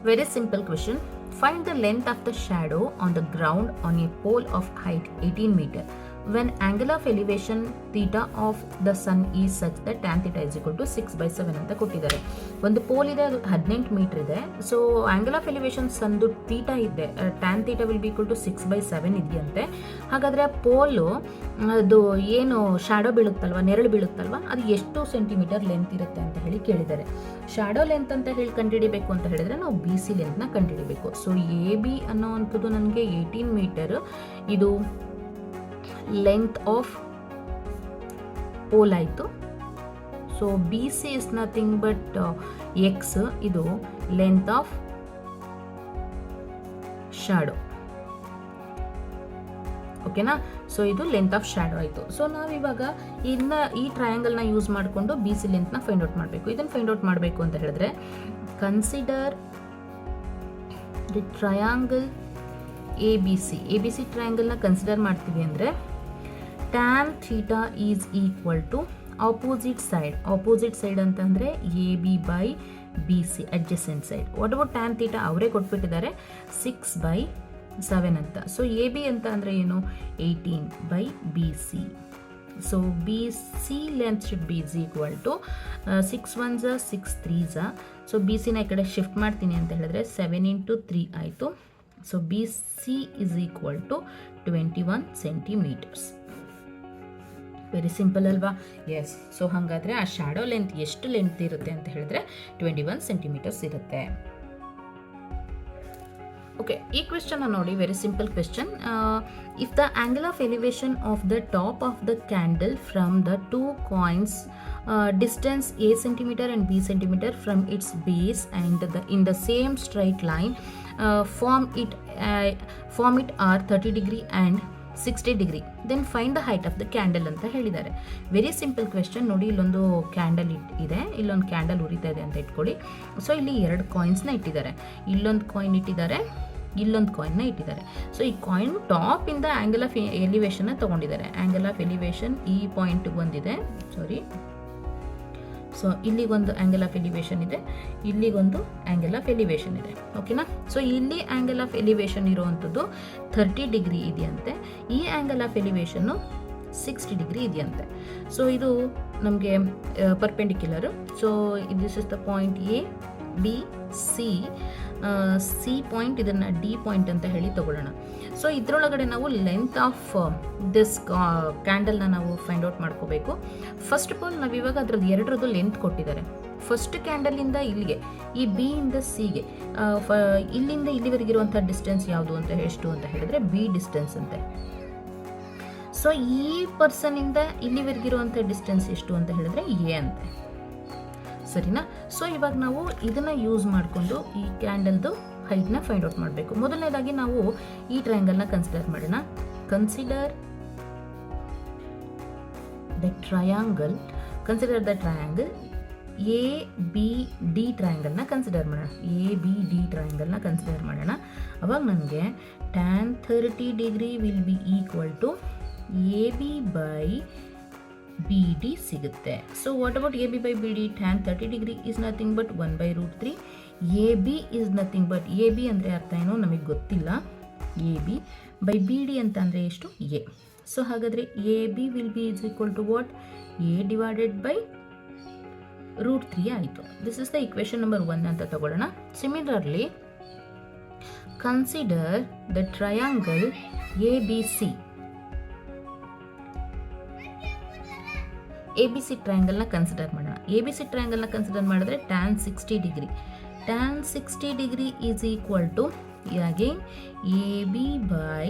very simple question. Find the length of the shadow on the ground on a pole of height 18 meter when angle of elevation theta of the sun is such that tan theta is equal to 6/7 ಅಂತ ಕೊಟ್ಟಿದ್ದಾರೆ. ಒಂದು ಪೋಲ್ ಇದೆ, ಅದು 18 ಮೀಟರ್ ಇದೆ. ಸೊ ಆಂಗಲ್ ಆಫ್ ಎಲಿವೇಶನ್ ಸಂದು ಥೀಟಾ ಇದೆ, tan theta will be equal to 6/7 ಇದೆಯಂತೆ. ಹಾಗಾದರೆ ಆ ಪೋಲು ಅದು ಏನು ಶಾಡೋ ಬೀಳುತ್ತಲ್ವ, ನೆರಳು ಬೀಳುತ್ತಲ್ವ, ಅದು ಎಷ್ಟು ಸೆಂಟಿಮೀಟರ್ ಲೆಂತ್ ಇರುತ್ತೆ ಅಂತ ಹೇಳಿ ಕೇಳಿದ್ದಾರೆ. ಶಾಡೋ ಲೆಂತ್ ಅಂತ ಹೇಳಿ ಕಂಡುಹಿಡಿಬೇಕು ಅಂತ ಹೇಳಿದ್ರೆ ನಾವು ಬಿ ಸಿ ಲೆಂತ್ನ ಕಂಡುಹಿಡಿಬೇಕು. ಸೊ ಎ ಬಿ ಅನ್ನೋವಂಥದ್ದು ನನಗೆ 18 ಮೀಟರ್, ಇದು ಲೆಂತ್ ಆಫ್ ಪೋಲ್ ಆಯಿತು. So B C is nothing but X, ಇದು ಲೆಂತ್ ಆಫ್ ಶಾಡೋ. ಓಕೆನಾ. ಸೊ ಇದು ಲೆಂತ್ ಆಫ್ ಶಾಡೋ ಆಯಿತು. ಸೊ ನಾವಿವಾಗ ಈ ಟ್ರಯಾಂಗಲ್ನ ಯೂಸ್ ಮಾಡಿಕೊಂಡು ಬಿ ಸಿ ಲೆಂತ್ನ ಫೈಂಡ್ ಔಟ್ ಮಾಡಬೇಕು. ಇದನ್ನು ಫೈಂಡ್ ಔಟ್ ಮಾಡಬೇಕು ಅಂತ ಹೇಳಿದ್ರೆ consider the triangle A B C ಟ್ರಯಾಂಗಲ್ನ ಕನ್ಸಿಡರ್ ಮಾಡ್ತೀವಿ ಅಂದರೆ tan theta is equal to opposite side ಅಂತಂದರೆ A B by B C adjacent side. What about tan theta ಅವರೇ ಕೊಟ್ಬಿಟ್ಟಿದ್ದಾರೆ 6/7 ಅಂತ. ಸೊ ಎ ಬಿ ಅಂತ ಅಂದರೆ ಏನು, 18/BC. So B C length should be is equal to 6 1s 6 3s. So B ಸಿನ ಈ ಕಡೆ ಶಿಫ್ಟ್ ಮಾಡ್ತೀನಿ ಅಂತ ಹೇಳಿದ್ರೆ 7 × 3 ಆಯಿತು. So B C is equal to 21 centimeters. Very simple ಅಲ್ವಾ? ಎಸ್. ಸೊ ಹಾಗಾದರೆ ಆ ಶಾಡೋ ಲೆಂತ್ ಎಷ್ಟು ಲೆಂತ್ ಇರುತ್ತೆ ಅಂತ ಹೇಳಿದ್ರೆ 21 ಸೆಂಟಿಮೀಟರ್ಸ್ ಇರುತ್ತೆ. ಓಕೆ, ಈ ಕ್ವೆಶ್ಚನ್ ನೋಡಿ, very simple question. If the angle of elevation of the top of the candle from the 2 coins distance a centimeter and b centimeter from its base and in the same straight line form it are 30 degree and 60 degree, then find the height of the candle ಅಂತ ಹೇಳಿದ್ದಾರೆ. Very simple question. ನೋಡಿ, ಇಲ್ಲೊಂದು ಕ್ಯಾಂಡಲ್ ಇದೆ, ಇಲ್ಲೊಂದು ಕ್ಯಾಂಡಲ್ ಉರಿತಾ ಇದೆ ಅಂತ ಇಟ್ಕೊಳ್ಳಿ. ಸೊ ಇಲ್ಲಿ 2 ಕಾಯಿನ್ಸ್ನ ಇಟ್ಟಿದ್ದಾರೆ, ಇಲ್ಲೊಂದು ಕಾಯಿನ್ ಇಟ್ಟಿದ್ದಾರೆ, ಇಲ್ಲೊಂದು ಕಾಯಿನ್ನ ಇಟ್ಟಿದ್ದಾರೆ. ಸೊ ಈ ಕಾಯಿನ್ ಟಾಪಿಂದ ಆ್ಯಂಗಲ್ ಆಫ್ ಎಲಿವೇಶನ್ನ ತೊಗೊಂಡಿದ್ದಾರೆ. ಆ್ಯಂಗಲ್ ಆಫ್ ಎಲಿವೇಶನ್ ಈ ಪಾಯಿಂಟ್ಗೆ ಬಂದಿದೆ, ಸಾರಿ. ಸೊ ಇಲ್ಲಿಗೊಂದು ಆ್ಯಂಗಲ್ ಆಫ್ ಎಲಿವೇಶನ್ ಇದೆ, ಇಲ್ಲಿಗೊಂದು ಆ್ಯಂಗಲ್ ಆಫ್ ಎಲಿವೇಶನ್ ಇದೆ. ಓಕೆನಾ. ಸೊ ಇಲ್ಲಿ ಆ್ಯಂಗಲ್ ಆಫ್ ಎಲಿವೇಶನ್ ಇರುವಂಥದ್ದು 30 ಡಿಗ್ರಿ ಇದೆಯಂತೆ, ಈ ಆ್ಯಂಗಲ್ ಆಫ್ ಎಲಿವೇಶನ್ನು 60 ಡಿಗ್ರಿ ಇದೆಯಂತೆ. ಸೊ ಇದು ನಮಗೆ perpendicular. So this is the point A B C point, ಇದನ್ನು ಡಿ ಪಾಯಿಂಟ್ ಅಂತ ಹೇಳಿ ತಗೊಳ್ಳೋಣ. ಸೊ ಇದರೊಳಗಡೆ ನಾವು ಲೆಂತ್ ಆಫ್ ದಿಸ್ ಕ್ಯಾಂಡಲ್ನ ನಾವು ಫೈಂಡ್ ಔಟ್ ಮಾಡ್ಕೋಬೇಕು. ಫಸ್ಟ್ ಆಫ್ ಆಲ್ ನಾವು ಇವಾಗ ಅದರದ್ದು 2ರದ್ದು ಲೆಂತ್ ಕೊಟ್ಟಿದ್ದಾರೆ. ಫಸ್ಟ್ ಕ್ಯಾಂಡಲಿಂದ ಇಲ್ಲಿಗೆ, ಈ ಬಿ ಇಂದ ಸಿಗೆ, ಇಲ್ಲಿಂದ ಇಲ್ಲಿವರೆಗಿರುವಂಥ ಡಿಸ್ಟೆನ್ಸ್ ಯಾವುದು ಅಂತ ಎಷ್ಟು ಅಂತ ಹೇಳಿದ್ರೆ ಬಿ ಡಿಸ್ಟೆನ್ಸ್ ಅಂತೆ. ಸೊ ಈ ಪರ್ಸನಿಂದ ಇಲ್ಲಿವರೆಗಿರುವಂಥ ಡಿಸ್ಟೆನ್ಸ್ ಎಷ್ಟು ಅಂತ ಹೇಳಿದ್ರೆ ಎ ಅಂತೆ, ಸರಿನಾ. ಸೊ ಇವಾಗ ನಾವು ಇದನ್ನು ಯೂಸ್ ಮಾಡಿಕೊಂಡು ಈ ಕ್ಯಾಂಡಲ್ದು ಹೈಟ್ನ ಫೈಂಡ್ ಔಟ್ ಮಾಡಬೇಕು. ಮೊದಲನೇದಾಗಿ ನಾವು ಈ ಟ್ರಯಾಂಗಲ್ನ ಕನ್ಸಿಡರ್ ಮಾಡೋಣ. Consider the triangle A B D ಟ್ರಯಾಂಗಲ್ನ ಕನ್ಸಿಡರ್ ಮಾಡೋಣ. ಅವಾಗ ನನಗೆ tan 30 degree will be equal to A B by B D ಸಿಗುತ್ತೆ. So what about A B by B D? tan 30 degree is nothing but 1/√3. A B is nothing but, A B ಅಂದರೆ ಅರ್ಥ ಏನೋ ನಮಗೆ ಗೊತ್ತಿಲ್ಲ. A B by B D ಅಂತ ಅಂದರೆ ಎಷ್ಟು? ಎ. ಸೊ ಹಾಗಾದರೆ A B will be is equal to what? A divided by √3 ಆಯಿತು. This is the equation number 1 ಅಂತ ತಗೊಳ್ಳೋಣ. Similarly consider the triangle ABC. ABC ಟ್ರಯಾಂಗಲ್ನ ಕನ್ಸಿಡರ್ ಮಾಡೋಣ. ABC ಟ್ರಯಾಂಗಲ್ನ ಕನ್ಸಿಡರ್ ಮಾಡಿದ್ರೆ tan 60 degree. tan 60 degree is equal to again AB by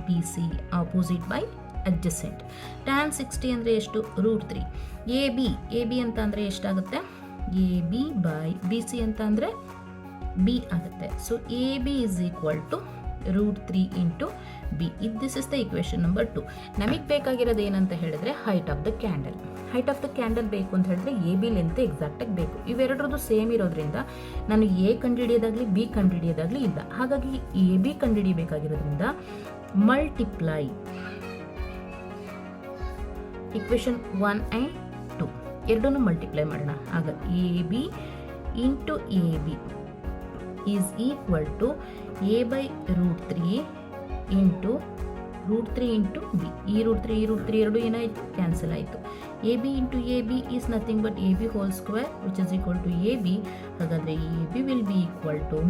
BC, opposite by adjacent. tan 60 ಅಂದರೆ ಎಷ್ಟು? √3. AB ಅಂತ ಅಂದರೆ ಎಷ್ಟಾಗುತ್ತೆ? AB ಬೈ BC ಅಂತ ಅಂದರೆ B ಆಗುತ್ತೆ. So AB is equal to √3 into B. This is the equation number 2. ನಮಗೆ ಬೇಕಾಗಿರೋದು ಏನಂತ ಹೇಳಿದ್ರೆ height of the candle. Height of the candle ಬೇಕು ಅಂತ ಹೇಳಿದ್ರೆ AB ಲೆಂತ್ ಎಕ್ಸಾಕ್ಟಾಗಿ ಬೇಕು. ಇವೆರಡರದ್ದು ಸೇಮ್ ಇರೋದ್ರಿಂದ ನಾನು A ಕಂಡುಹಿಡಿಯೋದಾಗಲಿ B ಕಂಡುಹಿಡಿಯೋದಾಗಲಿ ಇಲ್ಲ. ಹಾಗಾಗಿ AB ಕಂಡುಹಿಡಿಯಬೇಕಾಗಿರೋದ್ರಿಂದ ಮಲ್ಟಿಪ್ಲೈ ಇಕ್ವೇಷನ್ 1 ಆ್ಯಂಡ್ 2 ಎರಡನ್ನೂ ಮಲ್ಟಿಪ್ಲೈ ಮಾಡೋಣ. ಆಗ AB into AB is equal to A by √3 into √3 into B. ಈ √3 ಎರಡು ಏನಾಯಿತು? ಕ್ಯಾನ್ಸಲ್ ಆಯಿತು. AB into AB is nothing but AB whole square which is equal to AB. ಹಾಗಾದರೆ AB will be equal to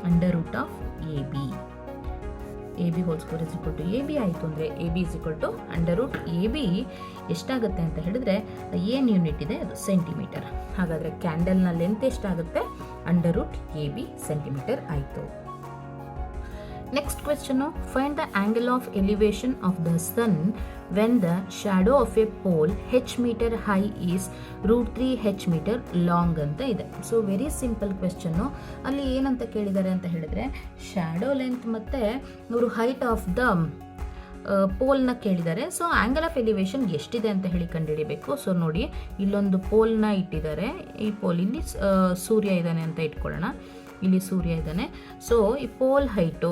under root of AB. AB whole square is equal to AB ಆಯಿತು ಅಂದರೆ AB is equal to under root AB ಎಷ್ಟಾಗುತ್ತೆ ಅಂತ ಹೇಳಿದ್ರೆ ಏನು ಯೂನಿಟ್ ಇದೆ ಅದು ಸೆಂಟಿಮೀಟರ್. ಹಾಗಾದರೆ ಕ್ಯಾಂಡಲ್ನ ಲೆಂತ್ ಎಷ್ಟಾಗುತ್ತೆ? ಅಂಡರ್ ರೂಟ್ AB ಸೆಂಟಿಮೀಟರ್ ಆಯಿತು. Next question, find the angle of elevation of the sun when the shadow of a pole h metre high is √3 h metre long ಅಂತ ಇದೆ. So very simple question. ಅಲ್ಲಿ ಏನಂತ ಕೇಳಿದ್ದಾರೆ ಅಂತ ಹೇಳಿದರೆ ಶಾಡೋ ಲೆಂತ್ ಮತ್ತು ಇವರು ಹೈಟ್ ಆಫ್ ದ ಪೋಲ್ನ ಕೇಳಿದ್ದಾರೆ. ಸೊ ಆ್ಯಂಗಲ್ ಆಫ್ ಎಲಿವೇಶನ್ ಎಷ್ಟಿದೆ ಅಂತ ಹೇಳಿ ಕಂಡುಹಿಡಿಬೇಕು. ಸೊ ನೋಡಿ, ಇಲ್ಲೊಂದು ಪೋಲ್ನ ಇಟ್ಟಿದ್ದಾರೆ. ಈ ಪೋಲ್ ಇಲ್ಲಿ ಸೂರ್ಯ ಇದ್ದಾನೆ ಅಂತ ಇಟ್ಕೊಳ್ಳೋಣ. ಇಲ್ಲಿ ಸೂರ್ಯ ಇದ್ದಾನೆ. ಸೊ ಈ ಪೋಲ್ ಹೈಟು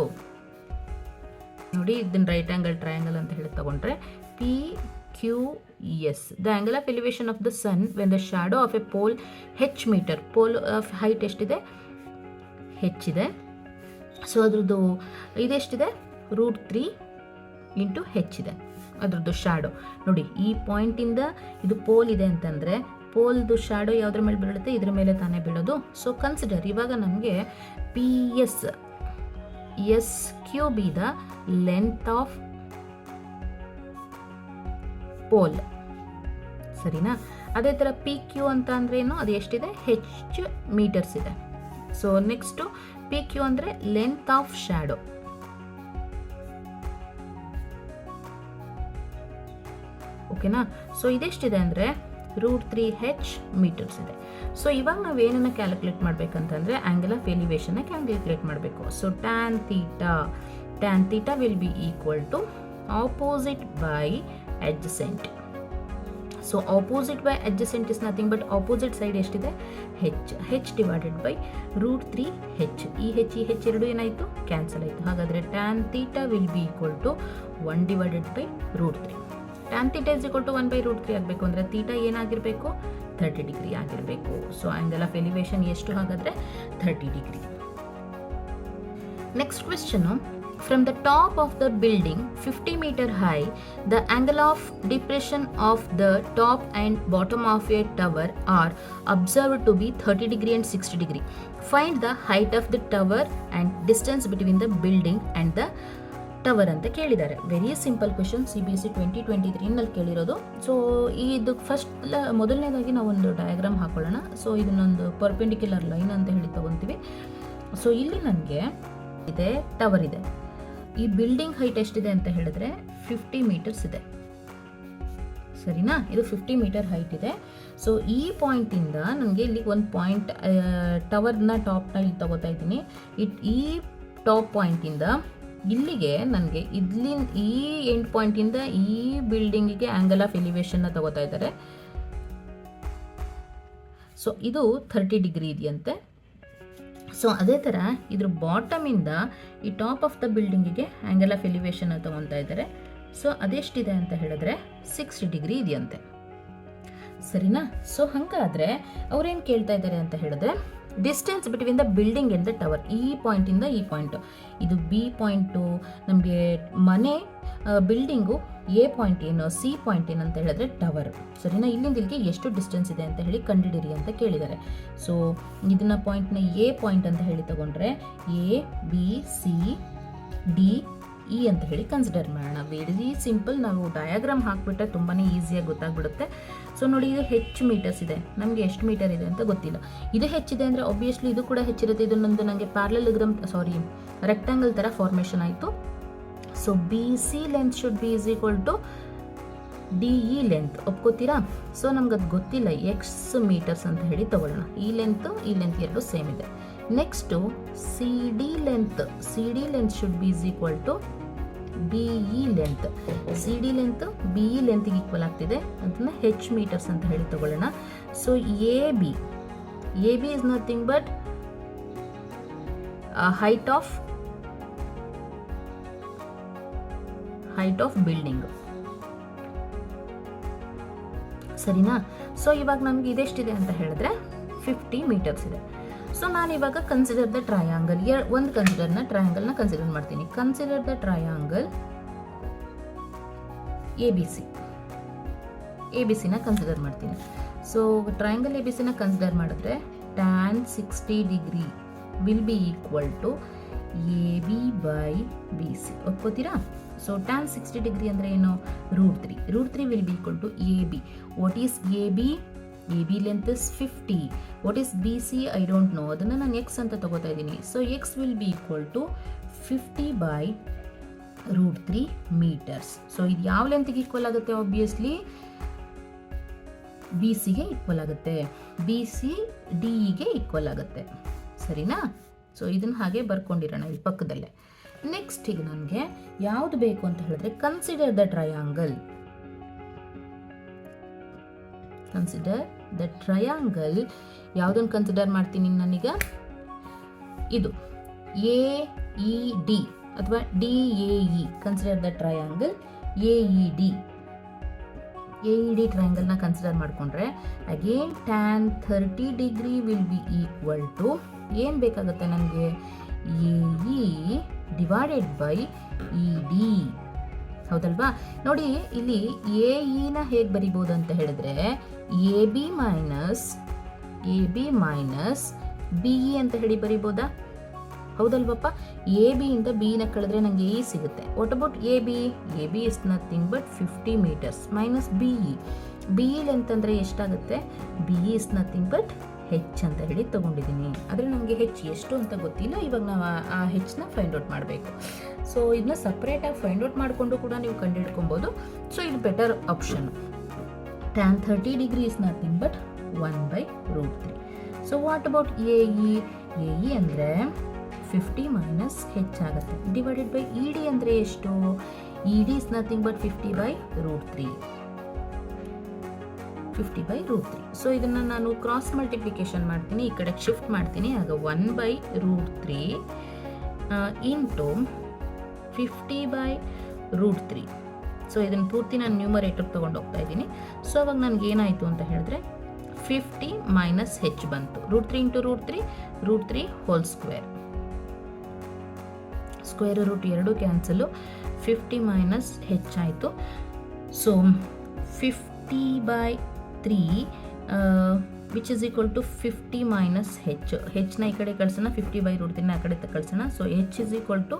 ನೋಡಿ, ಇದನ್ನು ರೈಟ್ ಆ್ಯಂಗಲ್ ಟ್ರಯಾಂಗಲ್ ಅಂತ ಹೇಳಿ ತಗೊಂಡ್ರೆ PQS. The angle of elevation of the sun when the shadow of a pole h meter. Pole of height ಎಷ್ಟಿದೆ? h ಇದೆ. ಸೊ ಅದ್ರದ್ದು ಇದೆಷ್ಟಿದೆ? √3 ಇಂಟು h ಇದೆ ಅದ್ರದ್ದು ಶಾಡೋ. ನೋಡಿ, ಈ ಪಾಯಿಂಟಿಂದ ಇದು ಪೋಲ್ ಇದೆ ಅಂತಂದರೆ ಪೋಲ್ದು ಶಾಡೋ ಯಾವುದ್ರ ಮೇಲೆ ಬೀಳುತ್ತೆ? ಇದ್ರ ಮೇಲೆ ತಾನೇ ಬೀಳೋದು. ಸೊ ಕನ್ಸಿಡರ್, ಇವಾಗ ನಮಗೆ SQ be the length of pole, ಸರಿನಾ? ಅದೇ ಥರ PQ ಅಂತ ಅಂದರೆ ಏನು? ಅದು ಎಷ್ಟಿದೆ? h ಮೀಟರ್ಸ್ ಇದೆ. ಸೊ ನೆಕ್ಸ್ಟು PQ ಅಂದರೆ ಲೆಂತ್ ಆಫ್ ಶಾಡೋ. ಓಕೆನಾ? ಸೊ ಇದೆಷ್ಟಿದೆ ಅಂದರೆ √3h ಮೀಟರ್ಸ್ ಇದೆ. ಸೊ ಇವಾಗ ನಾವು ಏನನ್ನು ಕ್ಯಾಲ್ಕುಲೇಟ್ ಮಾಡಬೇಕಂತಂದರೆ ಆ್ಯಂಗಲ್ ಆಫ್ ಎಲಿವೇಶನ್ನ ಕ್ಯಾಲ್ಕುಲೇಟ್ ಮಾಡಬೇಕು. So tan theta will be equal to opposite by adjacent. So opposite by adjacent is nothing but opposite side ಎಷ್ಟಿದೆ? h divided by √3h. ಈ h ಎರಡು ಏನಾಯಿತು? ಕ್ಯಾನ್ಸಲ್ ಆಯಿತು. ಹಾಗಾದರೆ tan theta will be equal to 1 divided by √3. tan theta is equal to 1 by √3 ಆಗಬೇಕು ಅಂದರೆ ಥೀಟಾ ಏನಾಗಿರಬೇಕು? 30 ಡಿಗ್ರಿ ಆಗಿರಬೇಕು. ಸೊ ಆ್ಯಂಗಲ್ ಆಫ್ ಎಲಿವೇಶನ್ ಎಷ್ಟು? ಹಾಗಾದರೆ 30 degree. Next question, from the top of the building 50 metre high the angle of depression of the top and bottom of a tower are observed to be 30 degree and 60 degree. Find the height of the tower and distance between the building and the tower ಅಂತ ಕೇಳಿದ್ದಾರೆ. ವೆರಿ ಸಿಂಪಲ್ ಕ್ವೆಶನ್, CBSE 2023ನಲ್ಲಿ ಕೇಳಿರೋದು. ಸೊ ಇದು ಮೊದಲನೇದಾಗಿ ನಾವು ಒಂದು ಡಯಾಗ್ರಾಮ್ ಹಾಕೊಳ್ಳೋಣ. ಸೊ ಇದನ್ನೊಂದು ಪರ್ಪೆಂಡಿಕ್ಯುಲರ್ ಲೈನ್ ಅಂತ ಹೇಳಿ ತಗೊತೀವಿ. ಸೊ ಇಲ್ಲಿ ನನಗೆ ಇದೆ ಟವರ್ ಇದೆ. ಈ ಬಿಲ್ಡಿಂಗ್ ಹೈಟ್ ಎಷ್ಟಿದೆ ಅಂತ ಹೇಳಿದ್ರೆ 50 ಮೀಟರ್ಸ್ ಇದೆ, ಸರಿನಾ? ಇದು 50 ಮೀಟರ್ ಹೈಟ್ ಇದೆ. ಸೊ ಈ ಪಾಯಿಂಟಿಂದ ನನಗೆ ಇಲ್ಲಿ ಒಂದು ಪಾಯಿಂಟ್ ಟವರ್ನ ಟಾಪ್ನ ಇಲ್ಲಿ ತಗೋತಾ ಇದ್ದೀನಿ. ಈ ಟಾಪ್ ಪಾಯಿಂಟಿಂದ ಇಲ್ಲಿಗೆ ನನಗೆ ಈ ಎಂಡ್ ಪಾಯಿಂಟಿಂದ ಈ ಬಿಲ್ಡಿಂಗಿಗೆ ಆ್ಯಂಗಲ್ ಆಫ್ ಎಲಿವೇಶನ್ನ ತಗೋತಾ ಇದ್ದಾರೆ. ಸೊ ಇದು 30 ಡಿಗ್ರಿ ಇದೆಯಂತೆ. ಸೊ ಅದೇ ಥರ ಇದ್ರ ಬಾಟಮಿಂದ ಈ ಟಾಪ್ ಆಫ್ ದ ಬಿಲ್ಡಿಂಗಿಗೆ ಆ್ಯಂಗಲ್ ಆಫ್ ಎಲಿವೇಶನ್ನ ತಗೊತಾ ಇದ್ದಾರೆ. ಸೊ ಅದೆಷ್ಟಿದೆ ಅಂತ ಹೇಳಿದ್ರೆ 60 ಡಿಗ್ರಿ ಇದೆಯಂತೆ, ಸರಿನಾ? ಸೊ ಹಾಗಾದರೆ ಅವ್ರೇನು ಕೇಳ್ತಾ ಇದ್ದಾರೆ ಅಂತ ಹೇಳಿದ್ರೆ distance between the building and the tower. ಈ ಪಾಯಿಂಟಿಂದ ಈ ಪಾಯಿಂಟು, ಇದು B ಪಾಯಿಂಟು, ನಮಗೆ ಮನೆ ಬಿಲ್ಡಿಂಗು ಎ ಪಾಯಿಂಟ್ ಏನು, ಸಿ ಪಾಯಿಂಟ್ ಏನು ಅಂತ ಹೇಳಿದ್ರೆ ಟವರ್. ಸರಿನಾ? ಇಲ್ಲಿಂದ ಇಲ್ಲಿಗೆ ಎಷ್ಟು ಡಿಸ್ಟೆನ್ಸ್ ಇದೆ ಅಂತ ಹೇಳಿ ಕಂಡುಹಿಡಿಯಿರಿ ಅಂತ ಕೇಳಿದ್ದಾರೆ. ಸೊ ಇದನ್ನ ಪಾಯಿಂಟ್ನ ಎ ಪಾಯಿಂಟ್ ಅಂತ ಹೇಳಿ ತಗೊಂಡ್ರೆ A B C D E ಅಂತ ಹೇಳಿ ಕನ್ಸಿಡರ್ ಮಾಡೋಣ. Very simple. ನಾವು ಡಯಾಗ್ರಾಮ್ ಹಾಕ್ಬಿಟ್ರೆ ತುಂಬಾ ಈಸಿಯಾಗಿ ಗೊತ್ತಾಗ್ಬಿಡುತ್ತೆ. ಸೊ ನೋಡಿ, ಇದು ಹೆಚ್ಚು ಮೀಟರ್ಸ್ ಇದೆ, ನಮಗೆ ಎಷ್ಟು ಮೀಟರ್ ಇದೆ ಅಂತ ಗೊತ್ತಿಲ್ಲ. ಇದು ಹೆಚ್ಚಿದೆ ಅಂದರೆ ಆಬ್ವಿಯಸ್ಲಿ ಇದು ಕೂಡ ಹೆಚ್ಚಿರುತ್ತೆ. ಇದು ನನಗೆ ಪ್ಯಾರಲೋಗ್ರಾಮ್ ರೆಕ್ಟಾಂಗಲ್ ಥರ ಫಾರ್ಮೇಷನ್ ಆಯಿತು. So B C length should be is equal to D E length. ಒಪ್ಕೋತೀರಾ? ಸೊ ನಮ್ಗೆ ಅದು ಗೊತ್ತಿಲ್ಲ, ಎಕ್ಸ್ ಮೀಟರ್ಸ್ ಅಂತ ಹೇಳಿ ತಗೊಳ್ಳೋಣ. ಈ ಲೆಂತ್ ಎರಡು ಸೇಮ್ ಇದೆ. Next C D length should be is equal to B E length. C D length B E ಲೆಂತ್ಗೆ ಈಕ್ವಲ್ ಆಗ್ತಿದೆ, ಅದನ್ನ ಹೆಚ್ ಮೀಟರ್ಸ್ ಅಂತ ಹೇಳಿ ತಗೊಳ್ಳೋಣ. So A B is nothing but height of building. ಸರಿನಾ? ಸೊ ಇವಾಗ ನಮ್ಗೆ ಇದೆಷ್ಟಿದೆ ಅಂತ ಹೇಳಿದ್ರೆ 50 ಮೀಟರ್ಸ್ ಇದೆ. ಸೊ ನಾನು ಇವಾಗ ಕನ್ಸಿಡರ್ ದ ಟ್ರಯಾಂಗಲ್, ಒಂದು ಟ್ರಯಾಂಗಲ್ನ ಕನ್ಸಿಡರ್ ಮಾಡ್ತೀನಿ. Consider the triangle A B ಸಿನ ಕನ್ಸಿಡರ್ ಮಾಡ್ತೀನಿ. ಸೊ ಟ್ರಯಾಂಗಲ್ ಎ ಬಿ ಸಿನ ಕನ್ಸಿಡರ್ ಮಾಡಿದ್ರೆ tan 60 degree will be equal to A B by B C. ಒಪ್ಕೋತೀರಾ? ಸೊ tan 60 ಡಿಗ್ರಿ ಅಂದರೆ ಏನು? √3 will be equal to A B. What is A B? A B length is 50. What is B C? I don't know. ಅದನ್ನು ನಾನು ಎಕ್ಸ್ ಅಂತ ತಗೋತಾ ಇದ್ದೀನಿ. So X will be equal to 50 by √3 meters. So ಇದು ಯಾವ ಲೆಂತ್ಗೆ ಈಕ್ವಲ್ ಆಗುತ್ತೆ? ಆಬ್ವಿಯಸ್ಲಿ ಬಿ ಸಿಗೆ ಈಕ್ವಲ್ ಆಗುತ್ತೆ. ಬಿ ಸಿ ಡಿ ಇಗೆ ಈಕ್ವಲ್ ಆಗುತ್ತೆ. ಸರಿನಾ? ಸೊ ಇದನ್ನು ಹಾಗೆ ಬರ್ಕೊಂಡಿರೋಣ ಇಲ್ಲಿ ಪಕ್ಕದಲ್ಲೇ. ನೆಕ್ಸ್ಟ್ ಈಗ ನನಗೆ ಯಾವುದು ಬೇಕು ಅಂತ ಹೇಳಿದ್ರೆ ಕನ್ಸಿಡರ್ ದ ಟ್ರಯಾಂಗಲ್. ಯಾವುದನ್ನು ಕನ್ಸಿಡರ್ ಮಾಡ್ತೀನಿ ನಾನೀಗ? ಇದು ಎ ಇ ಡಿ ಅಥವಾ D A E. Consider the triangle A E D ಟ್ರಯಾಂಗಲ್ನ ಕನ್ಸಿಡರ್ ಮಾಡಿಕೊಂಡ್ರೆ again tan 30 degree will be equal to ಏನು ಬೇಕಾಗುತ್ತೆ ನನಗೆ? A E divided by E D. ಹೌದಲ್ವಾ? ನೋಡಿ ಇಲ್ಲಿ ಎ ಇನ ಹೇಗೆ ಬರಿಬೋದು ಅಂತ ಹೇಳಿದ್ರೆ A B minus B E ಅಂತ ಹೇಳಿ ಬರಿಬೋದಾ? ಹೌದಲ್ವಪ್ಪ? ಎ ಬಿ ಇಂದ ಬಿ ನ ಕಳೆದ್ರೆ ನನಗೆ ಎ ಸಿಗುತ್ತೆ. What about A B is nothing but 50 metres minus B E length ಅಂದರೆ ಎಷ್ಟಾಗುತ್ತೆ? B E is nothing but H ಅಂತ ಹೇಳಿ ತಗೊಂಡಿದ್ದೀನಿ. ಆದರೆ ನನಗೆ ಹೆಚ್ ಎಷ್ಟು ಅಂತ ಗೊತ್ತಿಲ್ಲ. ಇವಾಗ ನಾವು ಆ ಹೆಚ್ನ ಫೈಂಡ್ ಔಟ್ ಮಾಡಬೇಕು. ಸೊ ಇದನ್ನ ಸಪ್ರೇಟಾಗಿ ಫೈಂಡ್ ಔಟ್ ಮಾಡಿಕೊಂಡು ಕೂಡ ನೀವು ಕಂಡುಹಿಡ್ಕೊಬೋದು. ಸೊ ಇದು better option. tan 30 degree is nothing but 1/√3. So what about A E ಅಂದರೆ 50 ಮೈನಸ್ ಹೆಚ್ ಆಗುತ್ತೆ ಡಿವೈಡೆಡ್ ಬೈ ಇ ಡಿ ಅಂದರೆ ಎಷ್ಟು? E D is nothing but 50/√3. So ಇದನ್ನು ನಾನು ಕ್ರಾಸ್ ಮಲ್ಟಿಪ್ಲಿಕೇಶನ್ ಮಾಡ್ತೀನಿ, ಈ ಕಡೆ ಶಿಫ್ಟ್ ಮಾಡ್ತೀನಿ. ಆಗ 1/√3 ಇಂಟು 50/√3. ಸೊ ಇದನ್ನು ಪೂರ್ತಿ ನಾನು ನ್ಯೂಮರೇಟರ್ ತೊಗೊಂಡು ಹೋಗ್ತಾ ಇದ್ದೀನಿ. ಸೊ ಅವಾಗ ನನಗೆ ಏನಾಯಿತು ಅಂತ ಹೇಳಿದ್ರೆ 50 ಮೈನಸ್ ಹೆಚ್ ಬಂತು. √3 into √3 whole square root 2 cancel. 50 minus H ಆಯಿತು. So 50/3 which is equal to 50 minus ಹೆಚ್ನ ಈ ಕಡೆ ಕಳಿಸೋಣ, 50/√3 ಆ ಕಡೆ ಕಳಿಸೋಣ. So H is equal to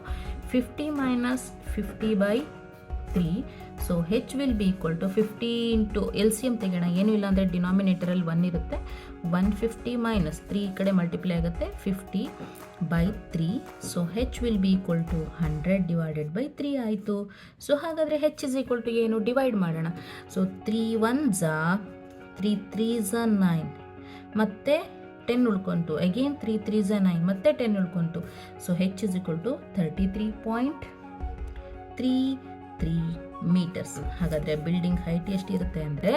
50 minus 50/3. So H will be equal to 50 into L C M ತೆಗೆಯೋಣ. ಏನೂ ಇಲ್ಲ ಅಂದರೆ ಡಿನಾಮಿನೇಟರಲ್ಲಿ 1 ಇರುತ್ತೆ. 150 ಮೈನಸ್ 3 ಈ ಕಡೆ ಮಲ್ಟಿಪ್ಲೈ ಆಗುತ್ತೆ 50/3. So H will be equal to 100 divided by 3 ಆಯಿತು. ಸೊ ಹಾಗಾದರೆ ಹೆಚ್ ಇಸ್ ಈಕ್ವಲ್ ಟು ಏನು? ಡಿವೈಡ್ ಮಾಡೋಣ. ಸೊ 3 1s 3 3s 9 ಮತ್ತೆ 10 ಉಳ್ಕೊಂತು. ಅಗೇನ್ 3 3s 9 ಮತ್ತೆ 10 ಉಳ್ಕೊಂತು. So H is equal to 33.33 metres. ಹಾಗಾದರೆ ಬಿಲ್ಡಿಂಗ್ ಹೈಟ್ ಎಷ್ಟಿರುತ್ತೆ ಅಂದರೆ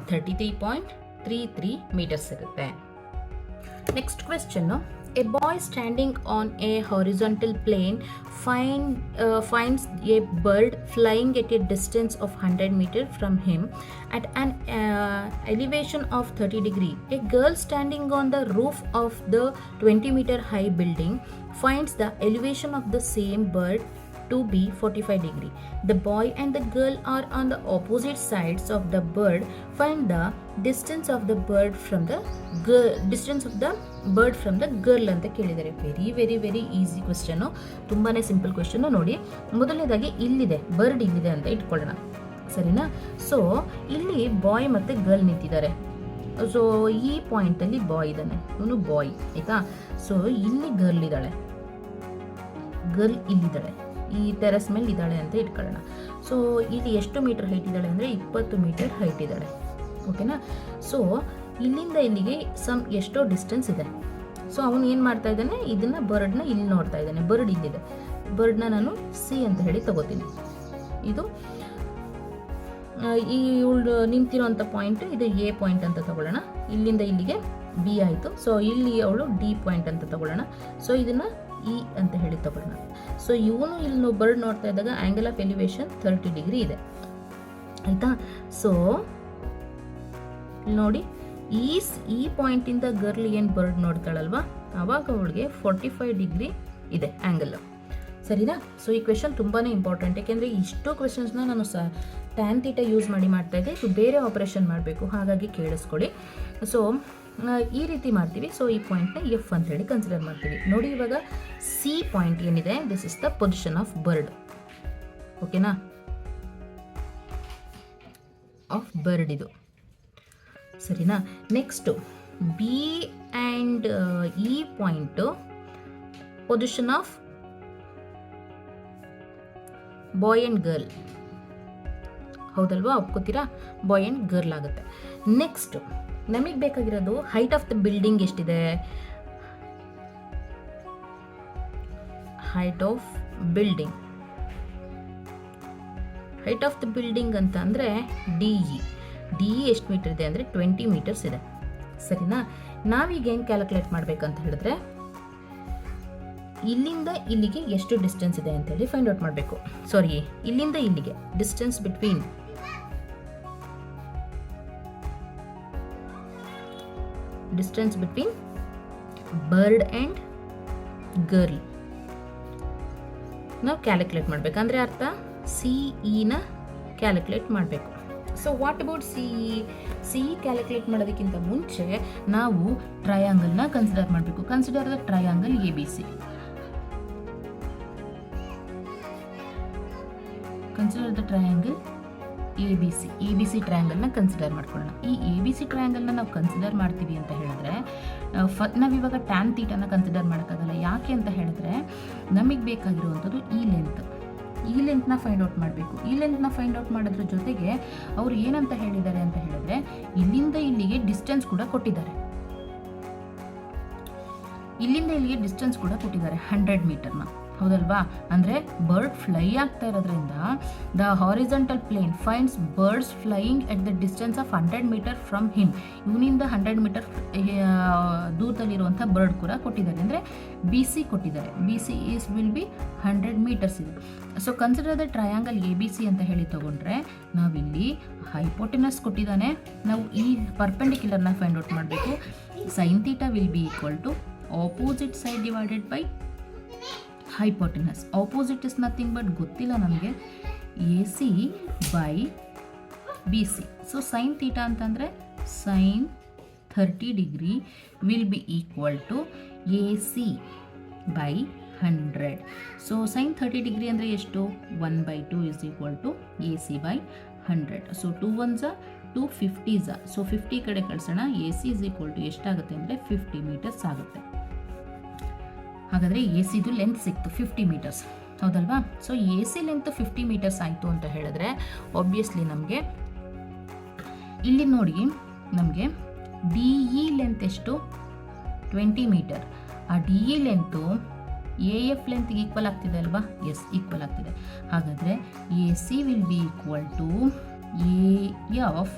33.33 ಮೀಟರ್ಸ್ ಇರುತ್ತೆ. Next question. A boy standing on a horizontal plane finds a bird flying at a distance of 100 meters from him at an elevation of 30 degrees. A girl standing on the roof of the 20-meter high building finds the elevation of the same bird to be 45 degree. The boy and the girl are on the opposite sides of the bird. Find the distance of the bird from the girl ಅಂತ ಕೇಳಿದ್ದಾರೆ. ವೆರಿ ವೆರಿ ಈಸಿ ಕ್ವೆಶ್ಚನು, ತುಂಬಾನೇ ಸಿಂಪಲ್ ಕ್ವೆಶ್ಚನ್. ನೋಡಿ, ಮೊದಲನೇದಾಗಿ ಇಲ್ಲಿದೆ ಬರ್ಡ್, ಇಲ್ಲಿದೆ ಅಂತ ಇಟ್ಕೊಳ್ಳೋಣ, ಸರಿನಾ? ಸೊ ಇಲ್ಲಿ ಬಾಯ್ ಮತ್ತೆ ಗರ್ಲ್ ನಿಂತಿದ್ದಾರೆ. ಸೊ ಈ ಪಾಯಿಂಟಲ್ಲಿ ಬಾಯ್ ಇದ್ದಾನೆ, ಇವನು ಬಾಯ್, ಆಯಿತಾ? ಸೊ ಇಲ್ಲಿ ಗರ್ಲ್ ಇದ್ದಾಳೆ, ಗರ್ಲ್ ಇಲ್ಲಿದ್ದಾಳೆ, ಈ ಟೆರೆಸ್ ಮೇಲೆ ಇದ್ದಾಳೆ ಅಂತ ಇಟ್ಕೊಳ್ಳೋಣ. ಸೊ ಇಲ್ಲಿ ಎಷ್ಟು ಮೀಟರ್ ಹೈಟ್ ಇದ್ದಾಳೆ ಅಂದರೆ 20 ಮೀಟರ್ ಹೈಟ್ ಇದ್ದಾಳೆ, ಓಕೆನಾ? ಸೊ ಇಲ್ಲಿಂದ ಇಲ್ಲಿಗೆ ಎಷ್ಟೋ ಡಿಸ್ಟೆನ್ಸ್ ಇದೆ. ಸೊ ಅವನು ಏನು ಮಾಡ್ತಾ ಇದ್ದಾನೆ, ಇದನ್ನು ಬರ್ಡ್ನ ಇಲ್ಲಿ ನೋಡ್ತಾ ಇದ್ದಾನೆ. ಬರ್ಡ್ ಇಲ್ಲಿದೆ, ಬರ್ಡ್ನ ನಾನು ಸಿ ಅಂತ ಹೇಳಿ ತಗೋತೀನಿ. ಇದು ಈ ಇವಳು ನಿಂತಿರೋಂಥ ಪಾಯಿಂಟ್, ಇದು ಎ ಪಾಯಿಂಟ್ ಅಂತ ತಗೊಳ್ಳೋಣ. ಇಲ್ಲಿಂದ ಇಲ್ಲಿಗೆ ಬಿ ಆಯಿತು. ಸೊ ಇಲ್ಲಿ ಅವಳು ಡಿ ಪಾಯಿಂಟ್ ಅಂತ ತಗೊಳ್ಳೋಣ. ಸೊ ಇದನ್ನು ಇ ಅಂತ ಹೇಳಿ ತಗೊಳ್ಳೋಣ. ಸೊ ಇವನು ಇಲ್ಲಿ ಬರ್ಡ್ ನೋಡ್ತಾ ಇದ್ದಾಗ ಆ್ಯಂಗಲ್ ಆಫ್ ಎಲಿವೇಶನ್ 30 ಡಿಗ್ರಿ ಇದೆ, ಆಯಿತಾ? ಸೊ ನೋಡಿ, ಈ ಪಾಯಿಂಟಿಂದ ಗರ್ಲ್ ಏನು ಬರ್ಡ್ ನೋಡ್ತಾಳಲ್ವಾ, ಆವಾಗ ಅವಳಿಗೆ 45 ಡಿಗ್ರಿ ಇದೆ ಆ್ಯಂಗಲ್, ಸರಿನಾ? ಸೊ ಈ ಕ್ವೆಶನ್ ತುಂಬಾ ಇಂಪಾರ್ಟೆಂಟ್, ಯಾಕೆಂದರೆ ಇಷ್ಟು ಕ್ವೆಶನ್ಸ್ನ ನಾನು ಟ್ಯಾನ್ ಥೀಟಾ ಯೂಸ್ ಮಾಡಿ ಮಾಡ್ತಾ ಇದ್ದೆ. ಇದು ಬೇರೆ ಆಪರೇಷನ್ ಮಾಡಬೇಕು, ಹಾಗಾಗಿ ಕೇಳಿಸ್ಕೊಳ್ಳಿ. ಸೊ ಈ ರೀತಿ ಮಾಡ್ತೀವಿ. ಸೊ ಈ ಪಾಯಿಂಟ್ನ ಎಫ್ ಅಂತ ಹೇಳಿ ಕನ್ಸಿಡರ್ ಮಾಡ್ತೀವಿ. ನೋಡಿ, ಇವಾಗ ಸಿ ಪಾಯಿಂಟ್ ಏನಿದೆ, this is the position of bird, ಓಕೆನಾ? ಆಫ್ ಬರ್ಡ್ ಇದು, ಸರಿನಾ? Next B and E point position of boy and girl, ಹೌದಲ್ವಾ? ಒಪ್ಕೋತೀರಾ? ಬಾಯ್ ಆ್ಯಂಡ್ ಗರ್ಲ್ ಆಗುತ್ತೆ. ನೆಕ್ಸ್ಟ್ ನಮಗೆ ಬೇಕಾಗಿರೋದು ಹೈಟ್ ಆಫ್ ದ ಬಿಲ್ಡಿಂಗ್ ಎಷ್ಟಿದೆ. ಹೈಟ್ ಆಫ್ ದ ಬಿಲ್ಡಿಂಗ್ ಅಂತ ಅಂದರೆ ಡಿ ಇ ಎಷ್ಟು ಮೀಟರ್ ಇದೆ ಅಂದರೆ 20 ಮೀಟರ್ಸ್ ಇದೆ, ಸರಿನಾ? ನಾವೀಗ ಏನು ಕ್ಯಾಲ್ಕುಲೇಟ್ ಮಾಡಬೇಕಂತ ಹೇಳಿದ್ರೆ, ಇಲ್ಲಿಂದ ಇಲ್ಲಿಗೆ ಎಷ್ಟು ಡಿಸ್ಟೆನ್ಸ್ ಇದೆ ಅಂತೇಳಿ ಫೈಂಡ್ ಔಟ್ ಮಾಡಬೇಕು. ಸಾರಿ, ಇಲ್ಲಿಂದ ಇಲ್ಲಿಗೆ distance between bird and girl ನಾವು ಕ್ಯಾಲ್ಕುಲೇಟ್ ಮಾಡಬೇಕು. ಅಂದರೆ ಅರ್ಥ ಸಿ ಇನ ಕ್ಯಾಲ್ಕುಲೇಟ್ ಮಾಡಬೇಕು. So what about C calculate ಮಾಡೋದಕ್ಕಿಂತ ಮುಂಚೆ ನಾವು ಟ್ರಯಾಂಗಲ್ನ ಕನ್ಸಿಡರ್ ಮಾಡಬೇಕು. Consider the triangle A B C. Consider the triangle A B C ಟ್ರಯಾಂಗಲ್ನ ಕನ್ಸಿಡರ್ ಮಾಡ್ಕೊಳ್ಳೋಣ. ಈ ಎ ಬಿ ಸಿ ಟ್ರಯಾಂಗಲ್ನ ನಾವು ಕನ್ಸಿಡರ್ ಮಾಡ್ತೀವಿ ಅಂತ ಹೇಳಿದ್ರೆ, ನಾವಿವಾಗ ಟ್ಯಾನ್ ಥೀಟಾನ ಕನ್ಸಿಡರ್ ಮಾಡೋಕ್ಕಾಗಲ್ಲ. ಯಾಕೆ ಅಂತ ಹೇಳಿದ್ರೆ, ನಮಗೆ ಬೇಕಾಗಿರುವಂಥದ್ದು ಈ ಲೆಂತ್ನ ಫೈಂಡ್ ಔಟ್ ಮಾಡಬೇಕು. ಈ ಲೆಂತ್ನ ಫೈಂಡ್ ಔಟ್ ಮಾಡೋದ್ರ ಜೊತೆಗೆ ಅವರು ಏನಂತ ಹೇಳಿದ್ದಾರೆ ಅಂತ ಹೇಳಿದ್ರೆ, ಇಲ್ಲಿಂದ ಇಲ್ಲಿಗೆ ಡಿಸ್ಟೆನ್ಸ್ ಕೂಡ ಕೊಟ್ಟಿದ್ದಾರೆ. 100 ಮೀಟರ್ನ, ಹೌದಲ್ವಾ? ಅಂದರೆ ಬರ್ಡ್ ಫ್ಲೈ ಆಗ್ತಾ ಇರೋದ್ರಿಂದ the horizontal plane finds birds flying at the distance of 100 metre from him. ಇವನಿಂದ 100 ಮೀಟರ್ ದೂರದಲ್ಲಿರುವಂಥ ಬರ್ಡ್ ಕೂಡ ಕೊಟ್ಟಿದ್ದಾರೆ, ಅಂದರೆ ಬಿ ಸಿ ಕೊಟ್ಟಿದ್ದಾರೆ. B C will be 100 metres ಇದೆ. So consider the triangle A B C ಅಂತ ಹೇಳಿ ತಗೊಂಡ್ರೆ, ನಾವಿಲ್ಲಿ ಹೈಪೋಟೆನಸ್ ಕೊಟ್ಟಿದ್ದಾನೆ, ನಾವು ಈ ಪರ್ಪೆಂಡಿಕ್ಯುಲರ್ನ ಫೈಂಡ್ ಔಟ್ ಮಾಡಬೇಕು. Sine theta will be equal to opposite side divided by hypotenuse. Opposite is nothing but ಗೊತ್ತಿಲ್ಲ ನಮಗೆ, A C by B C. So sine theta ಅಂತಂದರೆ sine 30 degree will be equal to A C by 100. So sine 30 degree ಅಂದರೆ ಎಷ್ಟು? 1/2 is equal to A C by 100. So 2 1s 2 50s. So 50 ಕಡೆ ಕಳಿಸೋಣ. A C is equal to ಎಷ್ಟಾಗುತ್ತೆ ಅಂದರೆ 50 ಮೀಟರ್ಸ್ ಆಗುತ್ತೆ. ಹಾಗಾದರೆ ಎ ಸಿದು ಲೆಂತ್ ಸಿಕ್ತು 50 ಮೀಟರ್ಸ್, ಹೌದಲ್ವಾ? So A C length 50 meters ಆಯಿತು ಅಂತ ಹೇಳಿದ್ರೆ, ಆಬ್ವಿಯಸ್ಲಿ ನಮಗೆ ಇಲ್ಲಿ ನೋಡಿ, ನಮಗೆ ಡಿ ಇ ಲೆಂತ್ ಎಷ್ಟು? 20 ಮೀಟರ್. ಆ D E length A F ಲೆಂತ್ಗೆ ಈಕ್ವಲ್ ಆಗ್ತಿದೆ ಅಲ್ವಾ? ಎಸ್, ಈಕ್ವಲ್ ಆಗ್ತಿದೆ. ಹಾಗಾದರೆ A C will be equal to A F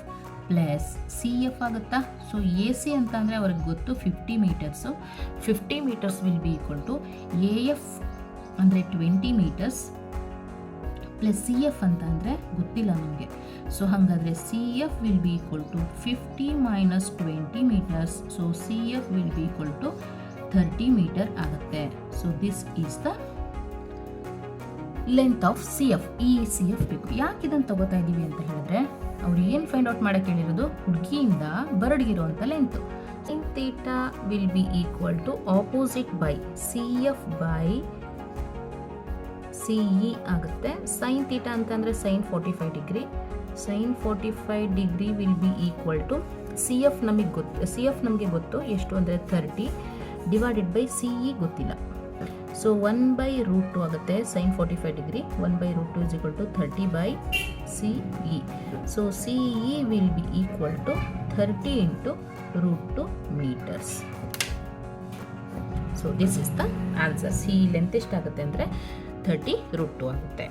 plus C F ಆಗುತ್ತಾ? ಸೊ ಎ ಸಿ ಅಂತ ಅಂದರೆ ಅವ್ರಿಗೆ ಗೊತ್ತು 50 metres. 50 metres will be equal to A F ಅಂದರೆ 20 ಮೀಟರ್ಸ್ ಪ್ಲಸ್ ಸಿ ಎಫ್ ಅಂತ ಅಂದರೆ ಗೊತ್ತಿಲ್ಲ ನಮಗೆ. ಸೊ ಹಾಗಾದರೆ C F will be equal to 50 minus 20 metres. So C F will be equal to 30 metre ಆಗುತ್ತೆ. So this is the length of C F, ಈ ಸಿ ಎಫ್ ಬೇಕು. ಯಾಕೆ ಇದನ್ನು ತಗೋತಾ ಇದ್ದೀವಿ ಅಂತ ಹೇಳಿದ್ರೆ, ಅವ್ರು ಏನು ಫೈಂಡ್ ಔಟ್ ಮಾಡೋಕ್ಕೆ ಹೇಳಿರೋದು, ಹುಡುಗಿಯಿಂದ ಬರಡ್ಗಿರೋಂಥ length. sin theta will be equal to opposite by CF by CE ಆಗುತ್ತೆ. sin theta ಅಂತಂದರೆ sin 45 degree. sin 45 degree will be equal to CF ನಮಗೆ ಗೊತ್ತು ಎಷ್ಟು ಅಂದರೆ 30 ಡಿವೈಡೆಡ್ ಬೈ CE ಗೊತ್ತಿಲ್ಲ. ಸೊ 1/√2 ಆಗುತ್ತೆ sin 45 degree. 1/√2 is equal to 30 by CE. So CE will be equal to 30 into √2 meters. So this is the answer. C length ಎಷ್ಟಾಗುತ್ತೆ ಅಂದರೆ 30√2 ಆಗುತ್ತೆ.